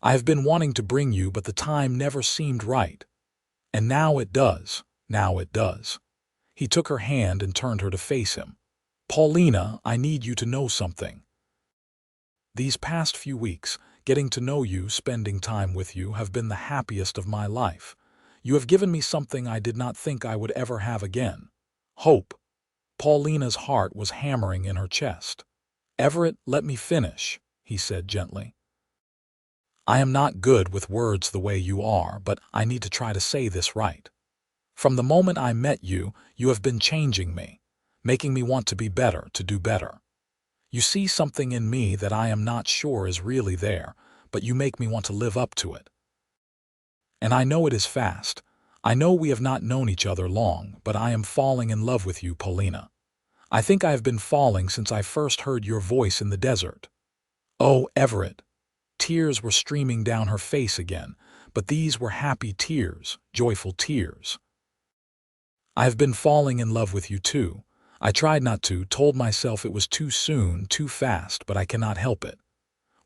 "I have been wanting to bring you, but the time never seemed right. And now it does, now it does." He took her hand and turned her to face him. "Paulina, I need you to know something. These past few weeks, getting to know you, spending time with you, have been the happiest of my life. You have given me something I did not think I would ever have again. Hope." Paulina's heart was hammering in her chest. "Everett, let me finish," he said gently. "I am not good with words the way you are, but I need to try to say this right. From the moment I met you, you have been changing me, making me want to be better, to do better. You see something in me that I am not sure is really there, but you make me want to live up to it. And I know it is fast. I know we have not known each other long, but I am falling in love with you, Paulina. I think I have been falling since I first heard your voice in the desert." "Oh, Everett." Tears were streaming down her face again, but these were happy tears, joyful tears. I've been falling in love with you too. I tried not to, told myself it was too soon, too fast, but I cannot help it.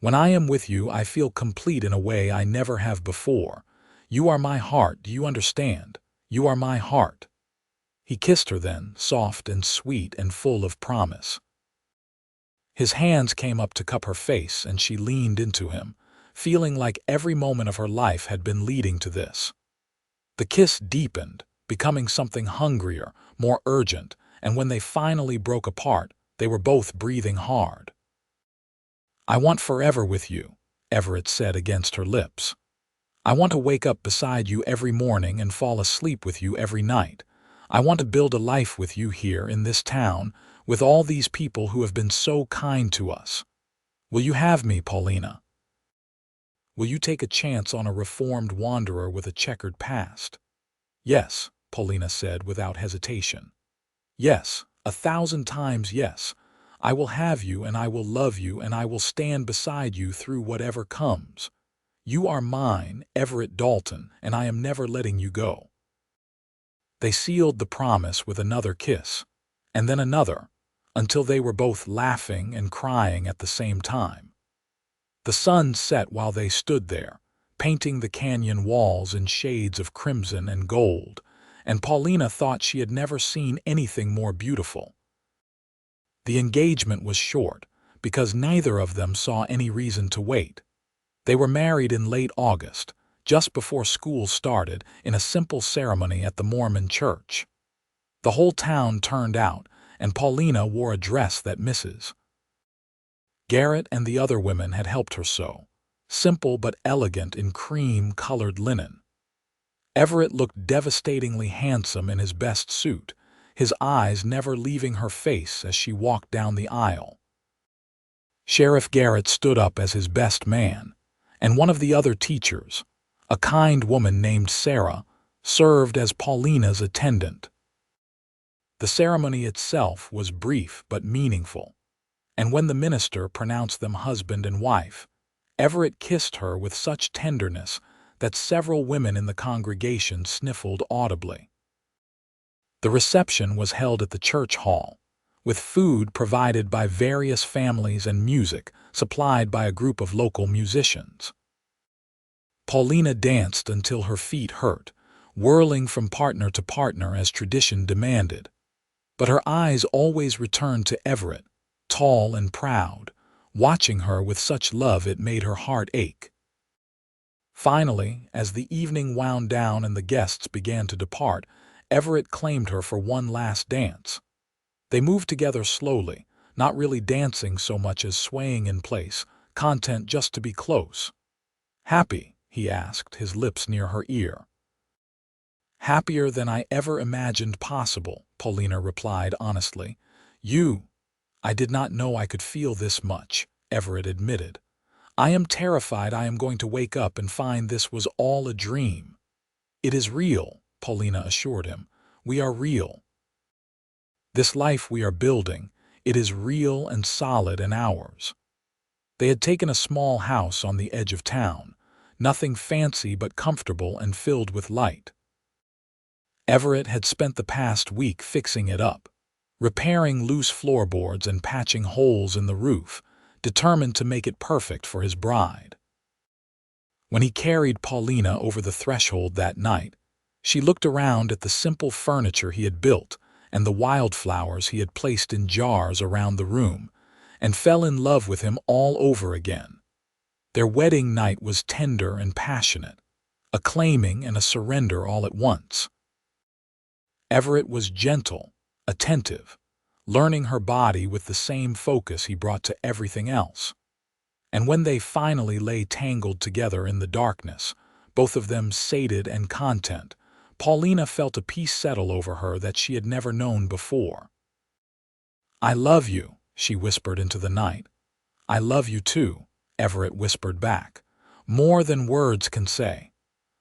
When I am with you, I feel complete in a way I never have before. You are my heart, do you understand? You are my heart. He kissed her then, soft and sweet and full of promise. His hands came up to cup her face, and she leaned into him, feeling like every moment of her life had been leading to this. The kiss deepened, becoming something hungrier, more urgent, and when they finally broke apart, they were both breathing hard. I want forever with you, Everett said against her lips. I want to wake up beside you every morning and fall asleep with you every night. I want to build a life with you here in this town, with all these people who have been so kind to us. Will you have me, Paulina? Will you take a chance on a reformed wanderer with a checkered past? Yes, Paulina said without hesitation. Yes, 1,000 times yes. I will have you and I will love you and I will stand beside you through whatever comes. You are mine, Everett Dalton, and I am never letting you go. They sealed the promise with another kiss, and then another, until they were both laughing and crying at the same time. The sun set while they stood there, painting the canyon walls in shades of crimson and gold, and Paulina thought she had never seen anything more beautiful. The engagement was short, because neither of them saw any reason to wait. They were married in late August, just before school started, in a simple ceremony at the Mormon church. The whole town turned out, and Paulina wore a dress that Mrs. Garrett and the other women had helped her sew, simple but elegant in cream-colored linen. Everett looked devastatingly handsome in his best suit, his eyes never leaving her face as she walked down the aisle. Sheriff Garrett stood up as his best man, and one of the other teachers, a kind woman named Sarah, served as Paulina's attendant. The ceremony itself was brief but meaningful, and when the minister pronounced them husband and wife, Everett kissed her with such tenderness that several women in the congregation sniffled audibly. The reception was held at the church hall, with food provided by various families and music supplied by a group of local musicians. Paulina danced until her feet hurt, whirling from partner to partner as tradition demanded. But her eyes always returned to Everett, tall and proud, watching her with such love it made her heart ache. Finally, as the evening wound down and the guests began to depart, Everett claimed her for one last dance. They moved together slowly, not really dancing so much as swaying in place, content just to be close. "Happy?" he asked, his lips near her ear. "Happier than I ever imagined possible," Paulina replied honestly. I did not know I could feel this much," Everett admitted. "I am terrified I am going to wake up and find this was all a dream." "It is real," Paulina assured him. "We are real. This life we are building, it is real and solid and ours." They had taken a small house on the edge of town, nothing fancy but comfortable and filled with light. Everett had spent the past week fixing it up, repairing loose floorboards and patching holes in the roof, determined to make it perfect for his bride. When he carried Paulina over the threshold that night, she looked around at the simple furniture he had built and the wildflowers he had placed in jars around the room, and fell in love with him all over again. Their wedding night was tender and passionate, a claiming and a surrender all at once. Everett was gentle, attentive, learning her body with the same focus he brought to everything else. And when they finally lay tangled together in the darkness, both of them sated and content, Paulina felt a peace settle over her that she had never known before. "I love you," she whispered into the night. "I love you too," Everett whispered back, "more than words can say."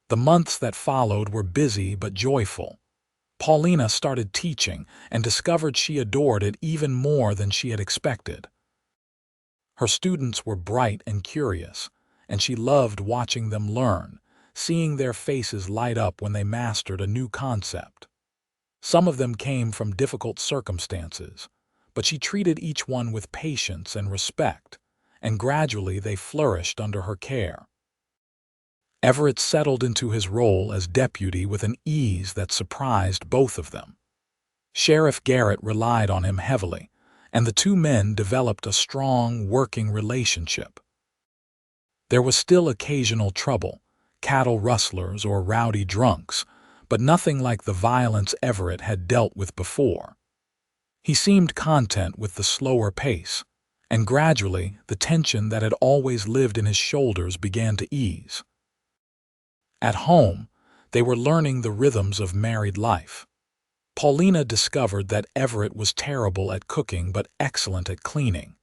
The months that followed were busy but joyful. Paulina started teaching and discovered she adored it even more than she had expected. Her students were bright and curious, and she loved watching them learn, seeing their faces light up when they mastered a new concept. Some of them came from difficult circumstances, but she treated each one with patience and respect, and gradually they flourished under her care. Everett settled into his role as deputy with an ease that surprised both of them. Sheriff Garrett relied on him heavily, and the two men developed a strong working relationship. There was still occasional trouble, cattle rustlers or rowdy drunks, but nothing like the violence Everett had dealt with before. He seemed content with the slower pace, and gradually the tension that had always lived in his shoulders began to ease. At home, they were learning the rhythms of married life. Paulina discovered that Everett was terrible at cooking but excellent at cleaning,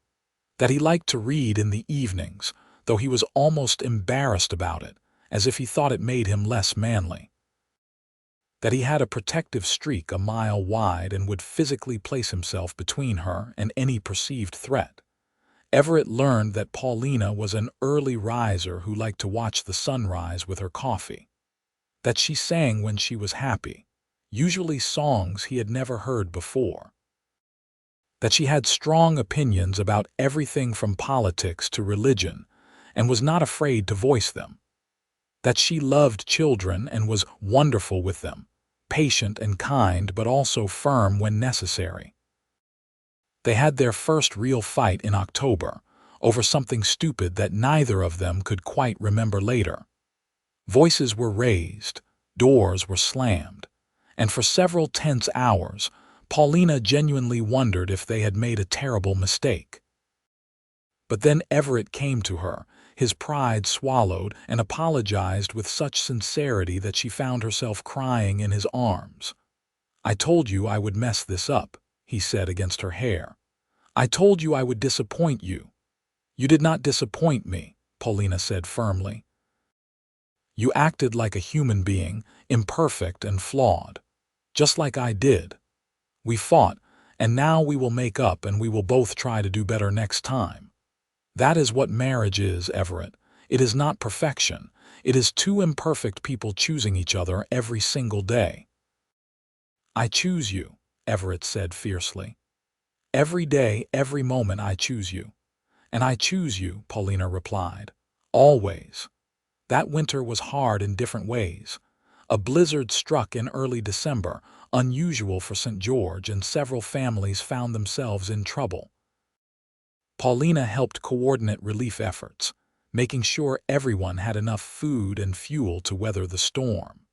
that he liked to read in the evenings, though he was almost embarrassed about it, as if he thought it made him less manly, that he had a protective streak a mile wide and would physically place himself between her and any perceived threat. Everett learned that Paulina was an early riser who liked to watch the sunrise with her coffee, that she sang when she was happy, usually songs he had never heard before, that she had strong opinions about everything from politics to religion and was not afraid to voice them, that she loved children and was wonderful with them, patient and kind but also firm when necessary. They had their first real fight in October, over something stupid that neither of them could quite remember later. Voices were raised, doors were slammed, and for several tense hours, Paulina genuinely wondered if they had made a terrible mistake. But then Everett came to her, his pride swallowed, and apologized with such sincerity that she found herself crying in his arms. "I told you I would mess this up," he said against her hair. "I told you I would disappoint you." "You did not disappoint me," Paulina said firmly. "You acted like a human being, imperfect and flawed, just like I did. We fought, and now we will make up and we will both try to do better next time. That is what marriage is, Everett. It is not perfection. It is two imperfect people choosing each other every single day." "I choose you," Everett said fiercely. "Every day, every moment I choose you." "And I choose you," Paulina replied. "Always." That winter was hard in different ways. A blizzard struck in early December, unusual for St. George, and several families found themselves in trouble. Paulina helped coordinate relief efforts, making sure everyone had enough food and fuel to weather the storm.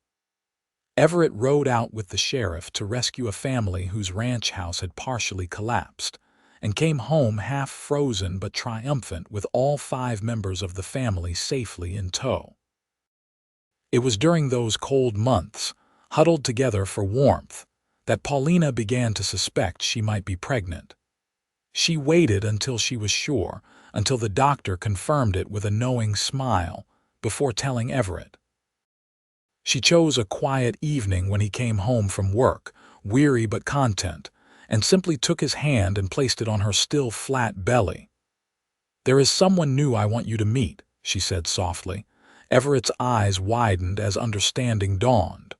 Everett rode out with the sheriff to rescue a family whose ranch house had partially collapsed, and came home half frozen but triumphant with all 5 members of the family safely in tow. It was during those cold months, huddled together for warmth, that Paulina began to suspect she might be pregnant. She waited until she was sure, until the doctor confirmed it with a knowing smile, before telling Everett. She chose a quiet evening when he came home from work, weary but content, and simply took his hand and placed it on her still flat belly. "There is someone new I want you to meet," she said softly. Everett's eyes widened as understanding dawned.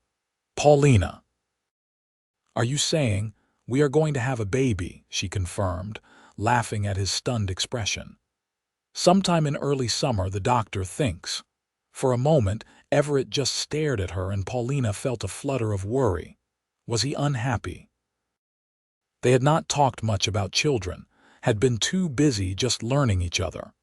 "Paulina." "Are you saying we are going to have a baby?" she confirmed, laughing at his stunned expression. "Sometime in early summer, the doctor thinks." For a moment, Everett just stared at her and Paulina felt a flutter of worry. Was he unhappy? They had not talked much about children, had been too busy just learning each other.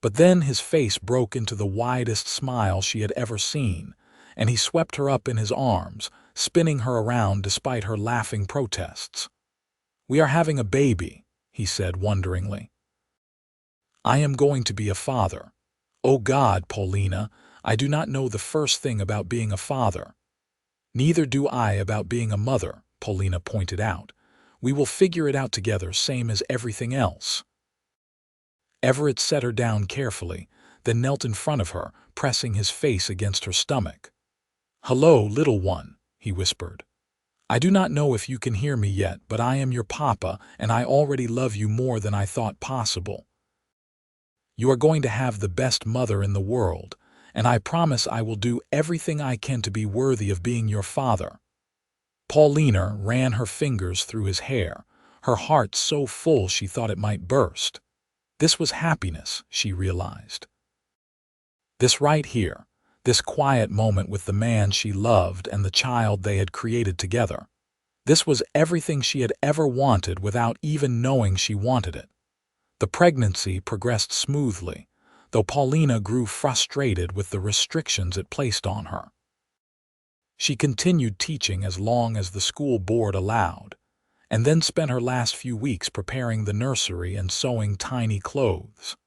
But then his face broke into the widest smile she had ever seen, and he swept her up in his arms, spinning her around despite her laughing protests. "We are having a baby," he said wonderingly. "I am going to be a father." "Oh God, Paulina, I do not know the first thing about being a father." "Neither do I about being a mother," Paulina pointed out. "We will figure it out together, same as everything else." Everett set her down carefully, then knelt in front of her, pressing his face against her stomach. "Hello, little one," he whispered. "I do not know if you can hear me yet, but I am your papa, and I already love you more than I thought possible. You are going to have the best mother in the world, and I promise I will do everything I can to be worthy of being your father." Paulina ran her fingers through his hair, her heart so full she thought it might burst. This was happiness, she realized. This right here, this quiet moment with the man she loved and the child they had created together. This was everything she had ever wanted without even knowing she wanted it. The pregnancy progressed smoothly, though Paulina grew frustrated with the restrictions it placed on her. She continued teaching as long as the school board allowed, and then spent her last few weeks preparing the nursery and sewing tiny clothes.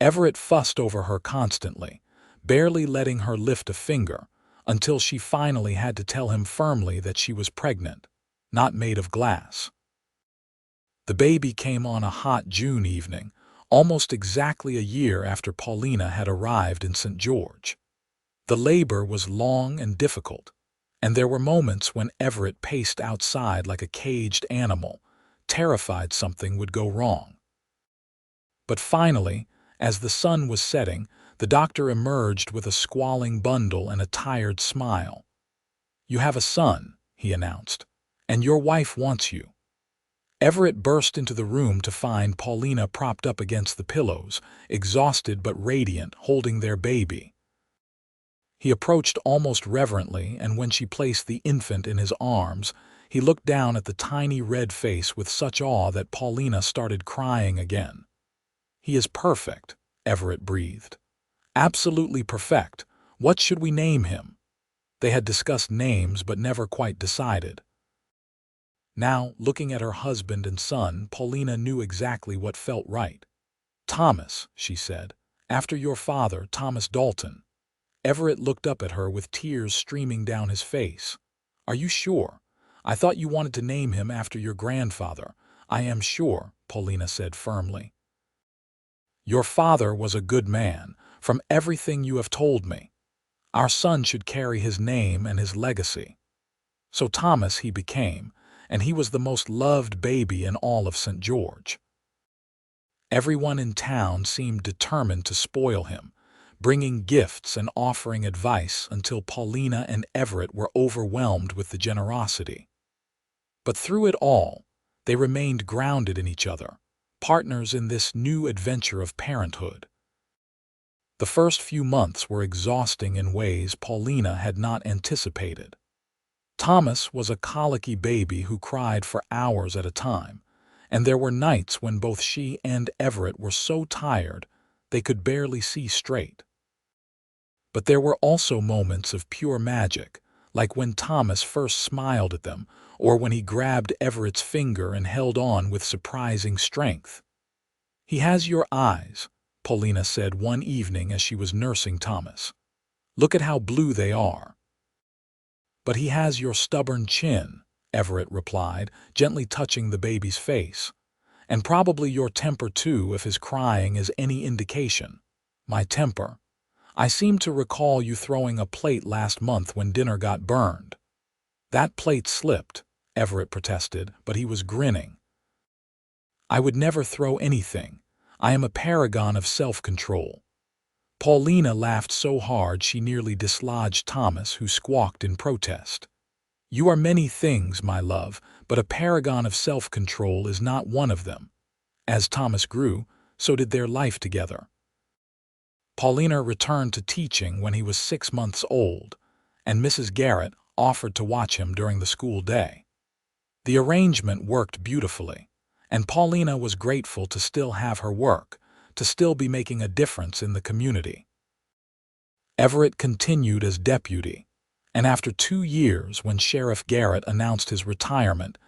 Everett fussed over her constantly, barely letting her lift a finger, until she finally had to tell him firmly that she was pregnant, not made of glass. The baby came on a hot June evening, almost exactly a year after Paulina had arrived in St. George. The labor was long and difficult, and there were moments when Everett paced outside like a caged animal, terrified something would go wrong. But finally, as the sun was setting, the doctor emerged with a squalling bundle and a tired smile. "You have a son," he announced, "and your wife wants you." Everett burst into the room to find Paulina propped up against the pillows, exhausted but radiant, holding their baby. He approached almost reverently, and when she placed the infant in his arms, he looked down at the tiny red face with such awe that Paulina started crying again. "He is perfect," Everett breathed. "Absolutely perfect. What should we name him?" They had discussed names but never quite decided. Now, looking at her husband and son, Paulina knew exactly what felt right. "Thomas," she said, "after your father, Thomas Dalton." Everett looked up at her with tears streaming down his face. "Are you sure? I thought you wanted to name him after your grandfather." "I am sure," Paulina said firmly. "Your father was a good man, from everything you have told me. Our son should carry his name and his legacy." So Thomas he became, and he was the most loved baby in all of St. George. Everyone in town seemed determined to spoil him, bringing gifts and offering advice until Paulina and Everett were overwhelmed with the generosity. But through it all, they remained grounded in each other, partners in this new adventure of parenthood. The first few months were exhausting in ways Paulina had not anticipated. Thomas was a colicky baby who cried for hours at a time, and there were nights when both she and Everett were so tired they could barely see straight. But there were also moments of pure magic, like when Thomas first smiled at them, or when he grabbed Everett's finger and held on with surprising strength. "He has your eyes," Paulina said one evening as she was nursing Thomas. "Look at how blue they are." "But he has your stubborn chin," Everett replied, gently touching the baby's face. "And probably your temper too, if his crying is any indication." "My temper? I seem to recall you throwing a plate last month when dinner got burned." "That plate slipped," Everett protested, but he was grinning. "I would never throw anything. I am a paragon of self-control." Paulina laughed so hard she nearly dislodged Thomas, who squawked in protest. "You are many things, my love, but a paragon of self-control is not one of them." As Thomas grew, so did their life together. Paulina returned to teaching when he was 6 months old, and Mrs. Garrett offered to watch him during the school day. The arrangement worked beautifully, and Paulina was grateful to still have her work, to still be making a difference in the community. Everett continued as deputy, and after 2 years, when Sheriff Garrett announced his retirement,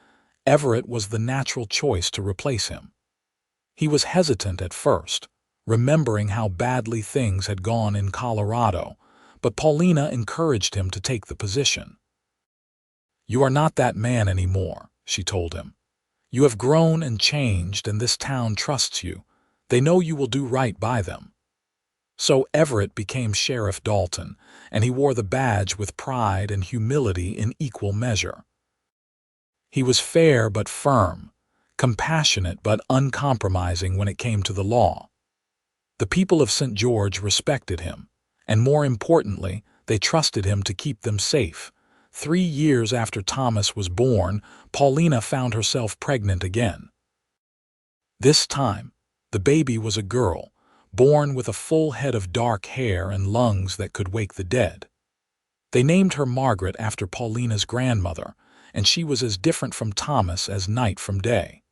Everett was the natural choice to replace him. He was hesitant at first, remembering how badly things had gone in Colorado, but Paulina encouraged him to take the position. "You are not that man anymore," she told him. "You have grown and changed, and this town trusts you. They know you will do right by them." So Everett became Sheriff Dalton, and he wore the badge with pride and humility in equal measure. He was fair but firm, compassionate but uncompromising when it came to the law. The people of St. George respected him, and more importantly, they trusted him to keep them safe, 3 years after Thomas was born, Paulina found herself pregnant again. This time, the baby was a girl, born with a full head of dark hair and lungs that could wake the dead. They named her Margaret after Paulina's grandmother, and she was as different from Thomas as night from day.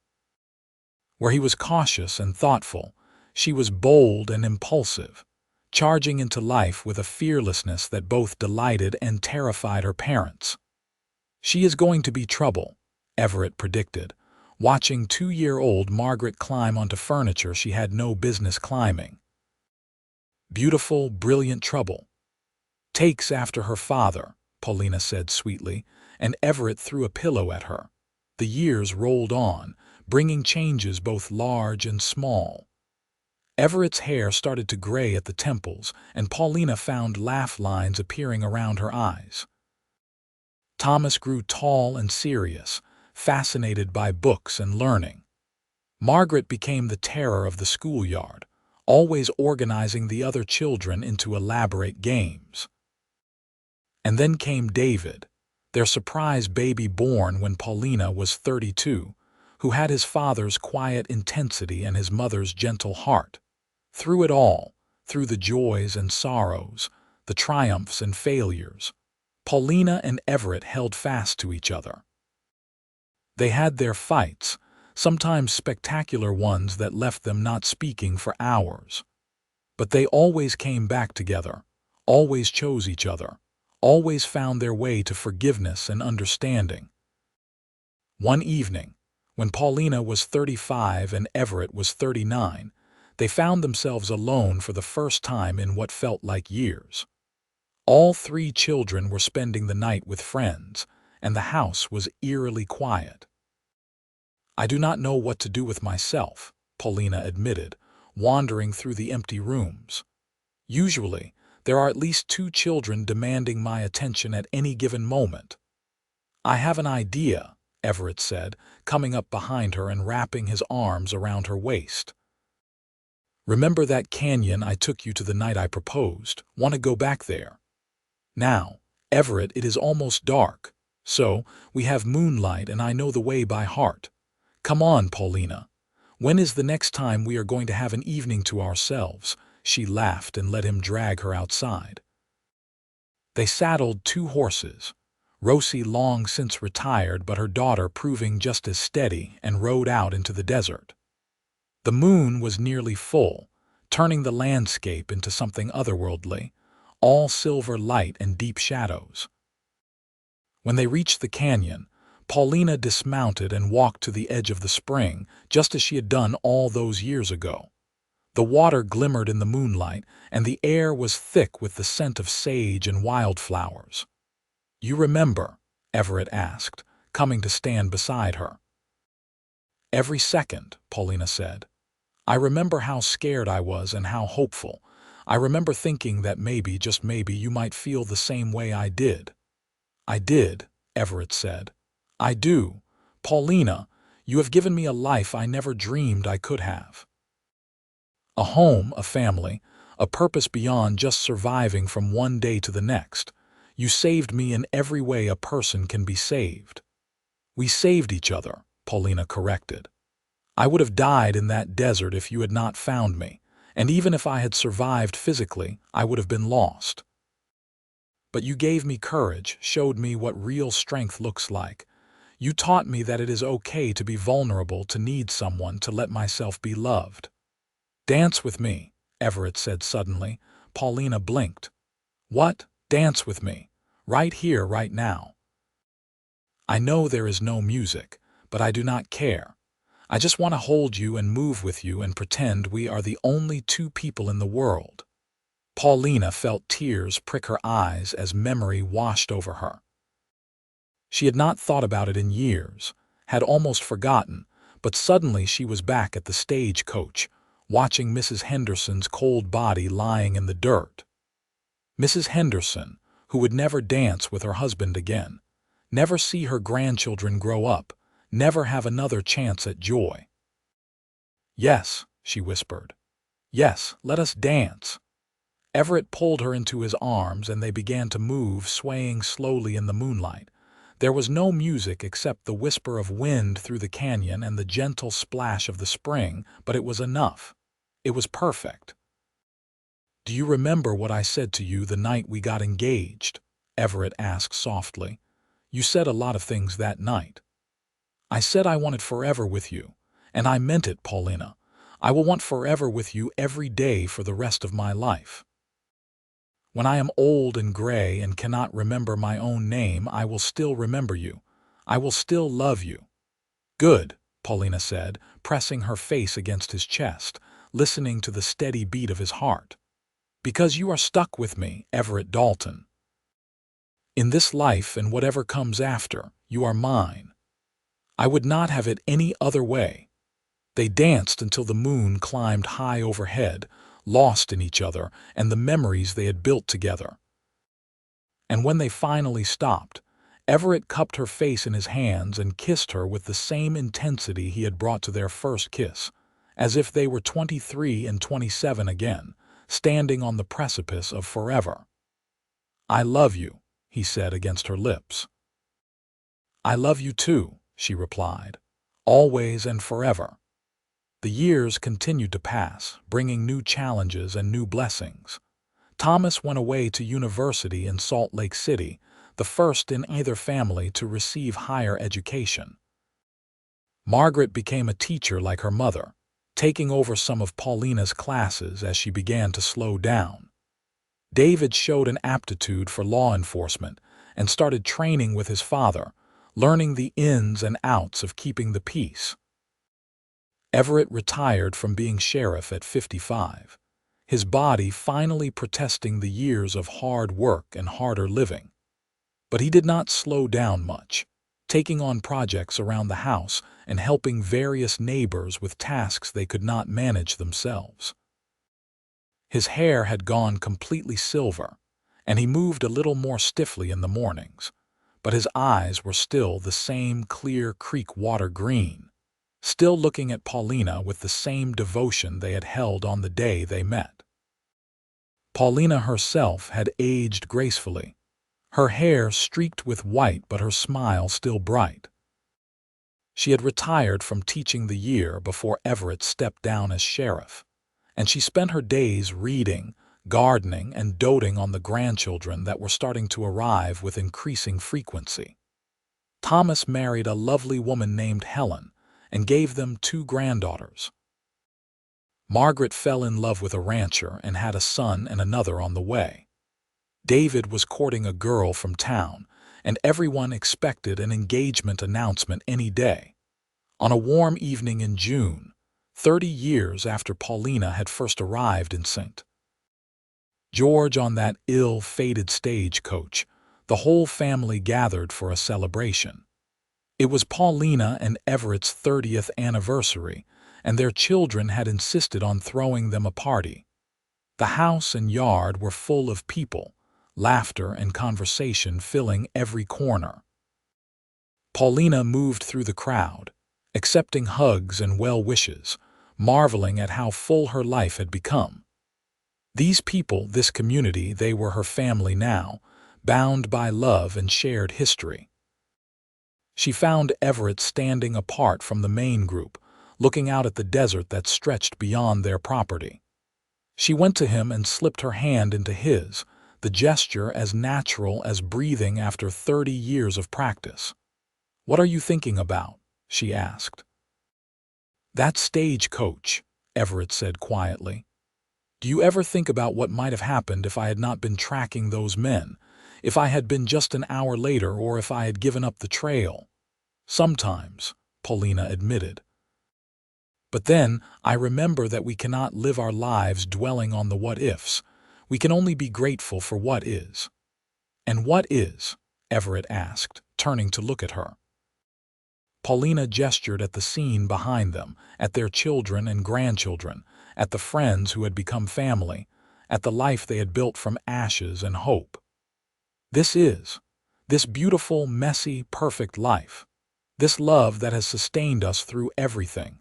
Where he was cautious and thoughtful, she was bold and impulsive, charging into life with a fearlessness that both delighted and terrified her parents. "She is going to be trouble," Everett predicted, watching 2-year-old Margaret climb onto furniture she had no business climbing. "Beautiful, brilliant trouble. Takes after her father," Paulina said sweetly, and Everett threw a pillow at her. The years rolled on, bringing changes both large and small. Everett's hair started to gray at the temples, and Paulina found laugh lines appearing around her eyes. Thomas grew tall and serious, fascinated by books and learning. Margaret became the terror of the schoolyard, always organizing the other children into elaborate games. And then came David, their surprise baby born when Paulina was 32, who had his father's quiet intensity and his mother's gentle heart. Through it all, through the joys and sorrows, the triumphs and failures, Paulina and Everett held fast to each other. They had their fights, sometimes spectacular ones that left them not speaking for hours. But they always came back together, always chose each other, always found their way to forgiveness and understanding. One evening, when Paulina was 35 and Everett was 39, they found themselves alone for the first time in what felt like years. All 3 children were spending the night with friends, and the house was eerily quiet. "I do not know what to do with myself," Paulina admitted, wandering through the empty rooms. "Usually, there are at least 2 children demanding my attention at any given moment." "I have an idea," Everett said, coming up behind her and wrapping his arms around her waist. "Remember that canyon I took you to the night I proposed? Want to go back there? Now, Everett, it is almost dark, so we have moonlight and I know the way by heart. Come on, Paulina. When is the next time we are going to have an evening to ourselves?" She laughed and let him drag her outside. They saddled 2 horses, Rosie long since retired but her daughter proving just as steady, and rode out into the desert. The moon was nearly full, turning the landscape into something otherworldly, all silver light and deep shadows. When they reached the canyon, Paulina dismounted and walked to the edge of the spring, just as she had done all those years ago. The water glimmered in the moonlight, and the air was thick with the scent of sage and wildflowers. "You remember?" Everett asked, coming to stand beside her. "Every second," Paulina said. "I remember how scared I was and how hopeful. I remember thinking that maybe, just maybe, you might feel the same way I did." "I did," Everett said. "I do. Paulina, you have given me a life I never dreamed I could have. A home, a family, a purpose beyond just surviving from one day to the next. You saved me in every way a person can be saved." "We saved each other," Paulina corrected. "I would have died in that desert if you had not found me, and even if I had survived physically, I would have been lost. But you gave me courage, showed me what real strength looks like. You taught me that it is okay to be vulnerable, to need someone, to let myself be loved." "Dance with me," Everett said suddenly. Paulina blinked. "What? Dance with me? Right here, right now?" "I know there is no music, but I do not care. I just want to hold you and move with you and pretend we are the only 2 people in the world." Paulina felt tears prick her eyes as memory washed over her. She had not thought about it in years, had almost forgotten, but suddenly she was back at the stagecoach, watching Mrs. Henderson's cold body lying in the dirt. Mrs. Henderson, who would never dance with her husband again, never see her grandchildren grow up, never have another chance at joy. "Yes," she whispered. "Yes, let us dance." Everett pulled her into his arms and they began to move, swaying slowly in the moonlight. There was no music except the whisper of wind through the canyon and the gentle splash of the spring, but it was enough. It was perfect. "Do you remember what I said to you the night we got engaged?" Everett asked softly. "You said a lot of things that night." "I said I wanted forever with you, and I meant it, Paulina. I will want forever with you every day for the rest of my life. When I am old and gray and cannot remember my own name, I will still remember you. I will still love you." "Good," Paulina said, pressing her face against his chest, listening to the steady beat of his heart. "Because you are stuck with me, Everett Dalton. In this life and whatever comes after, you are mine. I would not have it any other way." They danced until the moon climbed high overhead, lost in each other and the memories they had built together. And when they finally stopped, Everett cupped her face in his hands and kissed her with the same intensity he had brought to their first kiss, as if they were 23 and 27 again, standing on the precipice of forever. "I love you," he said against her lips. "I love you too," she replied, "always and forever." The years continued to pass, bringing new challenges and new blessings. Thomas went away to university in Salt Lake City, the first in either family to receive higher education. Margaret became a teacher like her mother, taking over some of Paulina's classes as she began to slow down. David showed an aptitude for law enforcement and started training with his father, learning the ins and outs of keeping the peace. Everett retired from being sheriff at 55, his body finally protesting the years of hard work and harder living. But he did not slow down much, taking on projects around the house and helping various neighbors with tasks they could not manage themselves. His hair had gone completely silver, and he moved a little more stiffly in the mornings, but his eyes were still the same clear creek water green, still looking at Paulina with the same devotion they had held on the day they met. Paulina herself had aged gracefully, her hair streaked with white but her smile still bright. She had retired from teaching the year before Everett stepped down as sheriff, and she spent her days reading, gardening, and doting on the grandchildren that were starting to arrive with increasing frequency. Thomas married a lovely woman named Helen and gave them 2 granddaughters. Margaret fell in love with a rancher and had a son and another on the way. David was courting a girl from town, and everyone expected an engagement announcement any day. On a warm evening in June, 30 years after Paulina had first arrived in St. George on that ill-fated stagecoach, the whole family gathered for a celebration. It was Paulina and Everett's 30th anniversary, and their children had insisted on throwing them a party. The house and yard were full of people, laughter and conversation filling every corner. Paulina moved through the crowd, accepting hugs and well wishes, marveling at how full her life had become. These people, this community, they were her family now, bound by love and shared history. She found Everett standing apart from the main group, looking out at the desert that stretched beyond their property. She went to him and slipped her hand into his, the gesture as natural as breathing after 30 years of practice. "What are you thinking about?" she asked. "That stagecoach," Everett said quietly. "Do you ever think about what might have happened if I had not been tracking those men, if I had been just an hour later, or if I had given up the trail?" "Sometimes," Paulina admitted. "But then I remember that we cannot live our lives dwelling on the what-ifs. We can only be grateful for what is." "And what is?" Everett asked, turning to look at her. Paulina gestured at the scene behind them, at their children and grandchildren, at the friends who had become family, at the life they had built from ashes and hope. "This is. This beautiful, messy, perfect life. This love that has sustained us through everything.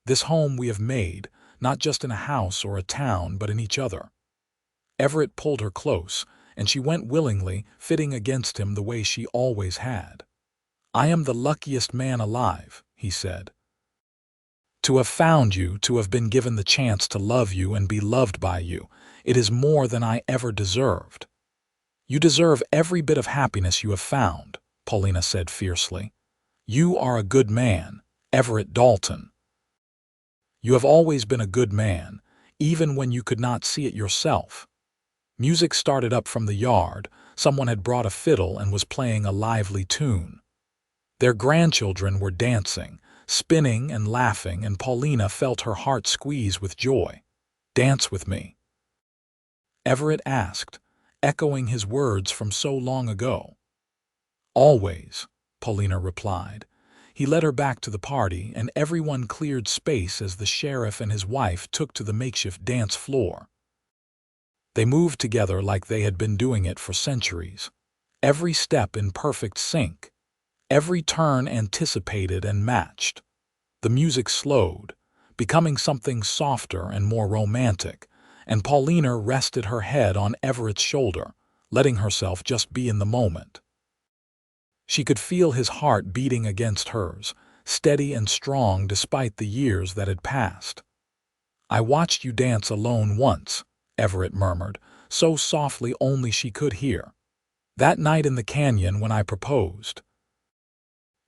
This home we have made, not just in a house or a town, but in each other. Everett pulled her close, and she went willingly, fitting against him the way she always had. "I am the luckiest man alive," he said. "To have found you, to have been given the chance to love you and be loved by you, it is more than I ever deserved." "You deserve every bit of happiness you have found," Paulina said fiercely. "You are a good man, Everett Dalton. You have always been a good man, even when you could not see it yourself." Music started up from the yard. Someone had brought a fiddle and was playing a lively tune. Their grandchildren were dancing, spinning and laughing, and Paulina felt her heart squeeze with joy. "Dance with me?" Everett asked, echoing his words from so long ago. "Always," Paulina replied. He led her back to the party, and everyone cleared space as the sheriff and his wife took to the makeshift dance floor. They moved together like they had been doing it for centuries, every step in perfect sync, every turn anticipated and matched. The music slowed, becoming something softer and more romantic, and Paulina rested her head on Everett's shoulder, letting herself just be in the moment. She could feel his heart beating against hers, steady and strong despite the years that had passed. "I watched you dance alone once," Everett murmured, so softly only she could hear. "That night in the canyon when I proposed.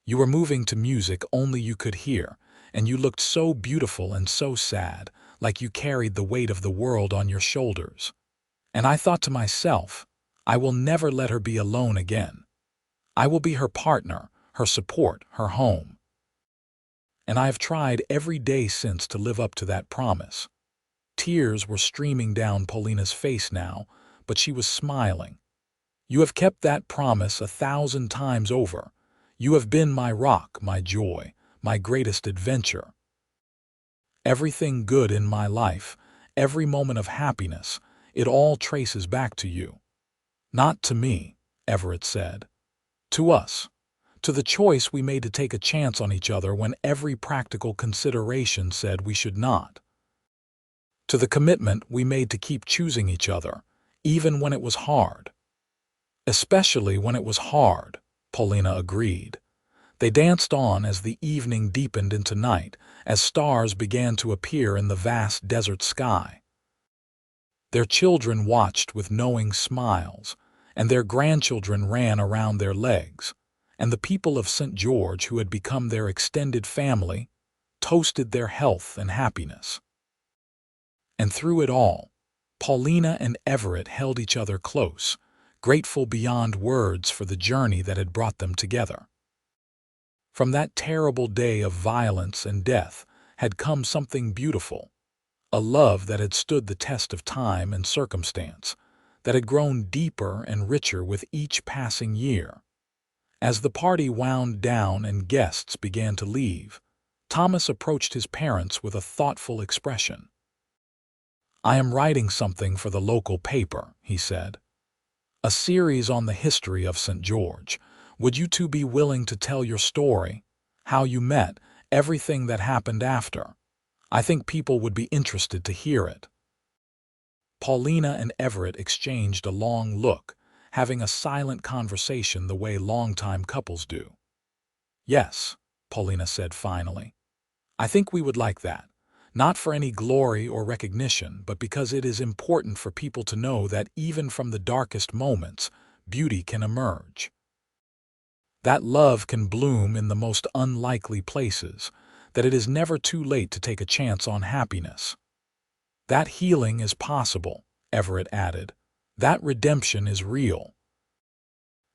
You were moving to music only you could hear, and you looked so beautiful and so sad, like you carried the weight of the world on your shoulders. And I thought to myself, I will never let her be alone again. I will be her partner, her support, her home. And I have tried every day since to live up to that promise." Tears were streaming down Paulina's face now, but she was smiling. "You have kept that promise 1,000 times over. You have been my rock, my joy, my greatest adventure. Everything good in my life, every moment of happiness, it all traces back to you." "Not to me," Everett said. "To us. To the choice we made to take a chance on each other when every practical consideration said we should not. To the commitment we made to keep choosing each other, even when it was hard." "Especially when it was hard," Paulina agreed. They danced on as the evening deepened into night, as stars began to appear in the vast desert sky. Their children watched with knowing smiles, and their grandchildren ran around their legs, and the people of St. George, who had become their extended family, toasted their health and happiness. And through it all, Paulina and Everett held each other close, grateful beyond words for the journey that had brought them together. From that terrible day of violence and death had come something beautiful, a love that had stood the test of time and circumstance, that had grown deeper and richer with each passing year. As the party wound down and guests began to leave, Thomas approached his parents with a thoughtful expression. "I am writing something for the local paper," he said. "A series on the history of St. George. Would you two be willing to tell your story, how you met, everything that happened after? I think people would be interested to hear it." Paulina and Everett exchanged a long look, having a silent conversation the way longtime couples do. "Yes," Paulina said finally. "I think we would like that. Not for any glory or recognition, but because it is important for people to know that even from the darkest moments, beauty can emerge. That love can bloom in the most unlikely places, that it is never too late to take a chance on happiness. That healing is possible," Everett added. "That redemption is real.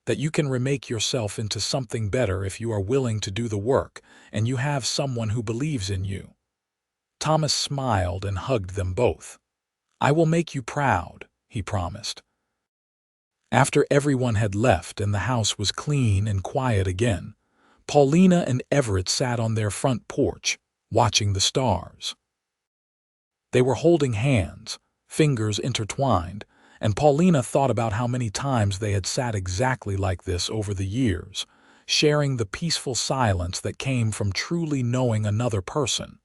That you can remake yourself into something better if you are willing to do the work, and you have someone who believes in you." Thomas smiled and hugged them both. "I will make you proud," he promised. After everyone had left and the house was clean and quiet again, Paulina and Everett sat on their front porch, watching the stars. They were holding hands, fingers intertwined, and Paulina thought about how many times they had sat exactly like this over the years, sharing the peaceful silence that came from truly knowing another person.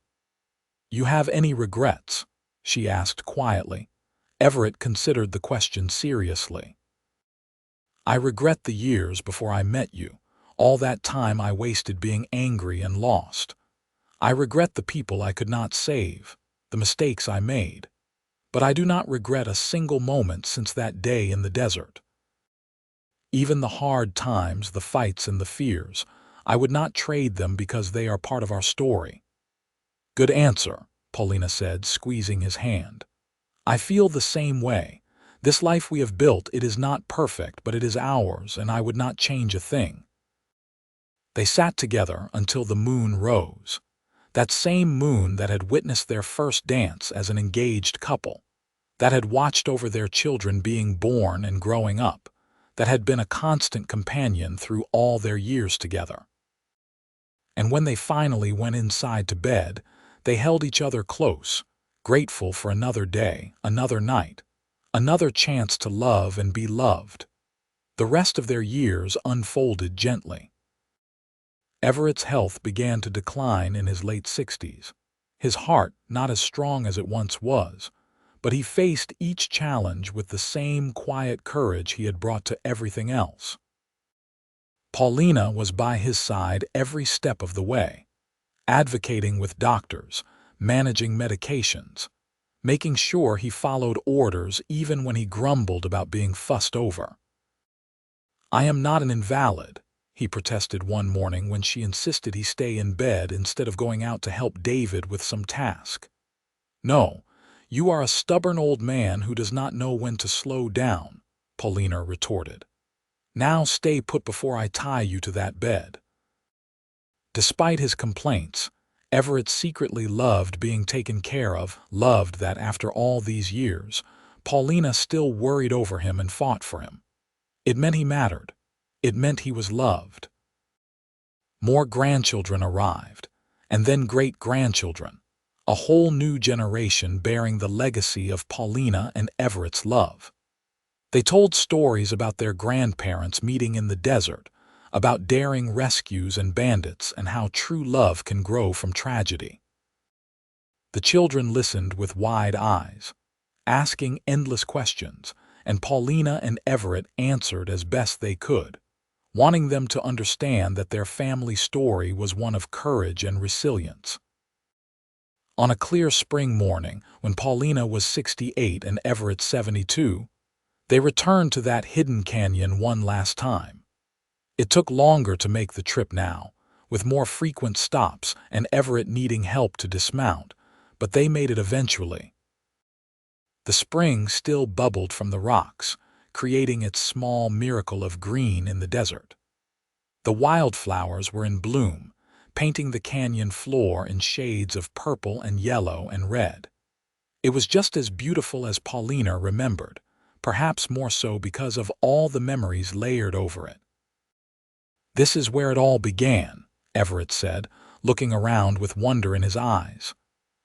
"You have any regrets?" she asked quietly. Everett considered the question seriously. I regret the years before I met you, all that time I wasted being angry and lost. I regret the people I could not save, the mistakes I made. But I do not regret a single moment since that day in the desert. Even the hard times, the fights and the fears, I would not trade them because they are part of our story. Good answer, Paulina said, squeezing his hand. I feel the same way. This life we have built, it is not perfect, but it is ours, and I would not change a thing. They sat together until the moon rose. That same moon that had witnessed their first dance as an engaged couple, that had watched over their children being born and growing up, that had been a constant companion through all their years together. And when they finally went inside to bed, they held each other close, grateful for another day, another night, another chance to love and be loved. The rest of their years unfolded gently. Everett's health began to decline in his late 60s. His heart not as strong as it once was, but he faced each challenge with the same quiet courage he had brought to everything else. Paulina was by his side every step of the way, advocating with doctors, managing medications, making sure he followed orders even when he grumbled about being fussed over. I am not an invalid, he protested one morning when she insisted he stay in bed instead of going out to help David with some task. No, you are a stubborn old man who does not know when to slow down, Paulina retorted. Now stay put before I tie you to that bed. Despite his complaints, Everett secretly loved being taken care of, loved that after all these years, Paulina still worried over him and fought for him. It meant he mattered. It meant he was loved. More grandchildren arrived, and then great-grandchildren, a whole new generation bearing the legacy of Paulina and Everett's love. They told stories about their grandparents meeting in the desert, about daring rescues and bandits, and how true love can grow from tragedy. The children listened with wide eyes, asking endless questions, and Paulina and Everett answered as best they could, wanting them to understand that their family story was one of courage and resilience. On a clear spring morning, when Paulina was 68 and Everett 72, they returned to that hidden canyon one last time. It took longer to make the trip now, with more frequent stops and Everett needing help to dismount, but they made it eventually. The spring still bubbled from the rocks, creating its small miracle of green in the desert. The wildflowers were in bloom, painting the canyon floor in shades of purple and yellow and red. It was just as beautiful as Paulina remembered, perhaps more so because of all the memories layered over it. This is where it all began, Everett said, looking around with wonder in his eyes.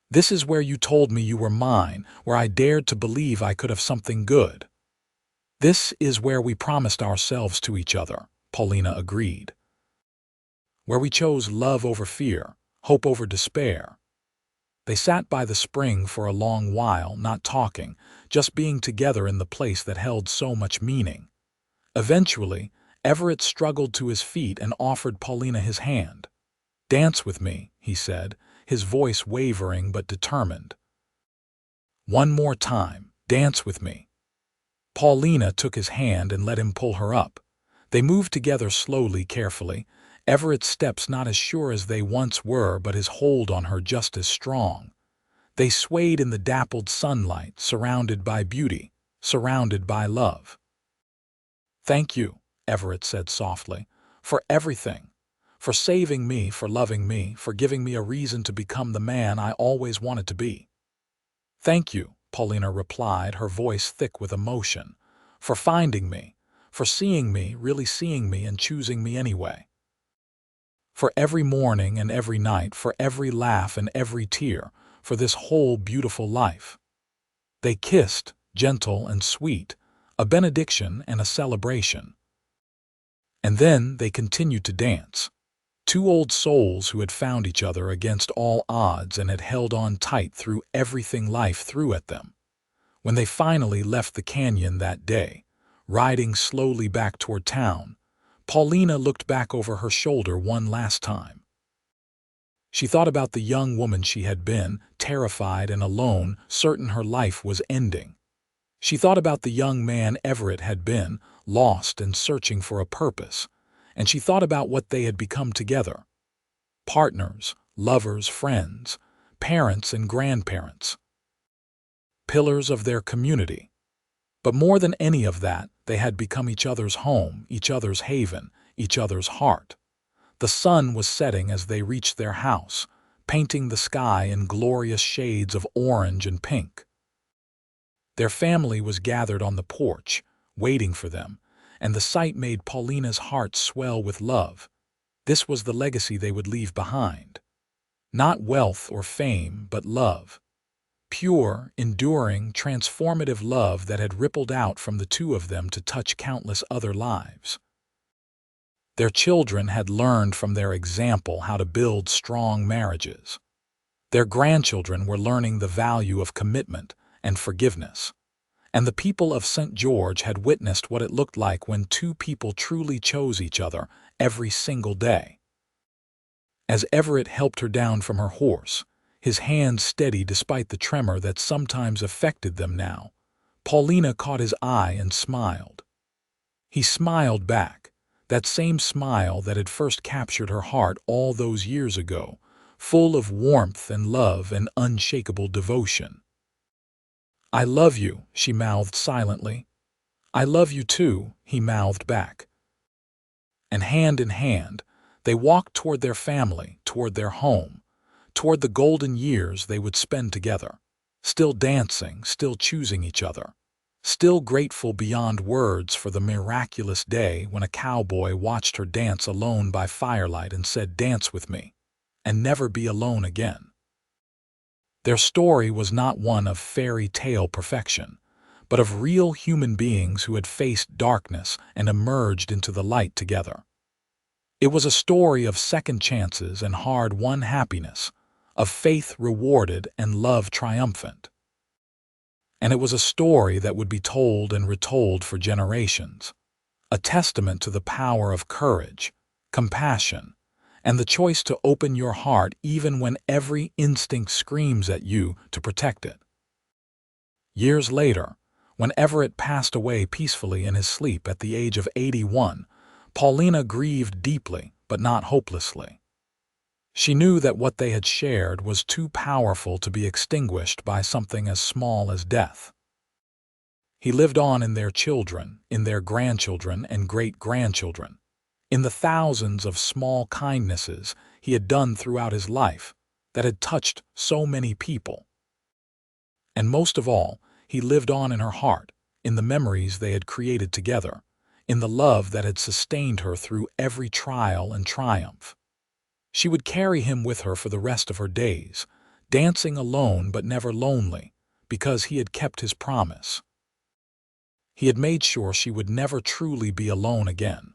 This is where you told me you were mine, where I dared to believe I could have something good. This is where we promised ourselves to each other, Paulina agreed. Where we chose love over fear, hope over despair. They sat by the spring for a long while, not talking, just being together in the place that held so much meaning. Eventually, Everett struggled to his feet and offered Paulina his hand. "Dance with me," he said, his voice wavering but determined. "One more time, dance with me." Paulina took his hand and let him pull her up. They moved together slowly, carefully, Everett's steps not as sure as they once were, but his hold on her just as strong. They swayed in the dappled sunlight, surrounded by beauty, surrounded by love. "Thank you," Everett said softly, "for everything. For saving me, for loving me, for giving me a reason to become the man I always wanted to be." "Thank you," Paulina replied, her voice thick with emotion, "for finding me, for seeing me, really seeing me and choosing me anyway. For every morning and every night, for every laugh and every tear, for this whole beautiful life." They kissed, gentle and sweet, a benediction and a celebration. And then they continued to dance. Two old souls who had found each other against all odds and had held on tight through everything life threw at them. When they finally left the canyon that day, riding slowly back toward town, Paulina looked back over her shoulder one last time. She thought about the young woman she had been, terrified and alone, certain her life was ending. She thought about the young man Everett had been, lost and searching for a purpose, and she thought about what they had become together. Partners, lovers, friends, parents and grandparents. Pillars of their community. But more than any of that, they had become each other's home, each other's haven, each other's heart. The sun was setting as they reached their house, painting the sky in glorious shades of orange and pink. Their family was gathered on the porch, waiting for them, and the sight made Paulina's heart swell with love. This was the legacy they would leave behind. Not wealth or fame, but love. Pure, enduring, transformative love that had rippled out from the two of them to touch countless other lives. Their children had learned from their example how to build strong marriages. Their grandchildren were learning the value of commitment and forgiveness. And the people of St. George had witnessed what it looked like when two people truly chose each other every single day. As Everett helped her down from her horse, his hands steady despite the tremor that sometimes affected them now, Paulina caught his eye and smiled. He smiled back, that same smile that had first captured her heart all those years ago, full of warmth and love and unshakable devotion. "I love you," she mouthed silently. "I love you too," he mouthed back. And hand in hand, they walked toward their family, toward their home, toward the golden years they would spend together, still dancing, still choosing each other, still grateful beyond words for the miraculous day when a cowboy watched her dance alone by firelight and said, "Dance with me," and never be alone again. Their story was not one of fairy tale perfection, but of real human beings who had faced darkness and emerged into the light together. It was a story of second chances and hard-won happiness, of faith rewarded and love triumphant. And it was a story that would be told and retold for generations, a testament to the power of courage, compassion, and the choice to open your heart even when every instinct screams at you to protect it. Years later, when Everett passed away peacefully in his sleep at the age of 81, Paulina grieved deeply, but not hopelessly. She knew that what they had shared was too powerful to be extinguished by something as small as death. He lived on in their children, in their grandchildren and great-grandchildren, in the thousands of small kindnesses he had done throughout his life that had touched so many people. And most of all, he lived on in her heart, in the memories they had created together, in the love that had sustained her through every trial and triumph. She would carry him with her for the rest of her days, dancing alone but never lonely, because he had kept his promise. He had made sure she would never truly be alone again.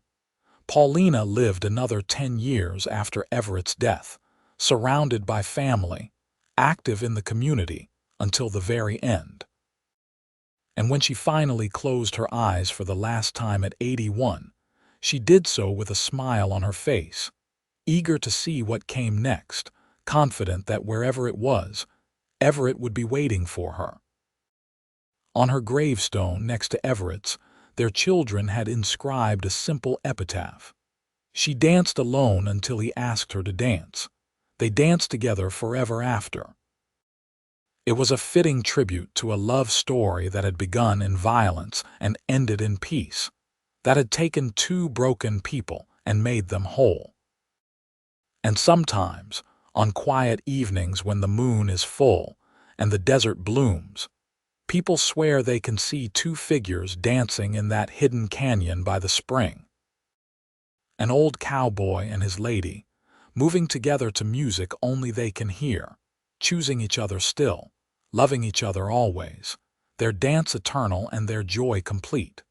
Paulina lived another 10 years after Everett's death, surrounded by family, active in the community, until the very end. And when she finally closed her eyes for the last time at 81, she did so with a smile on her face, eager to see what came next, confident that wherever it was, Everett would be waiting for her. On her gravestone next to Everett's, their children had inscribed a simple epitaph. "She danced alone until he asked her to dance. They danced together forever after." It was a fitting tribute to a love story that had begun in violence and ended in peace, that had taken two broken people and made them whole. And sometimes, on quiet evenings when the moon is full and the desert blooms, people swear they can see two figures dancing in that hidden canyon by the spring. An old cowboy and his lady, moving together to music only they can hear, choosing each other still, loving each other always, their dance eternal and their joy complete.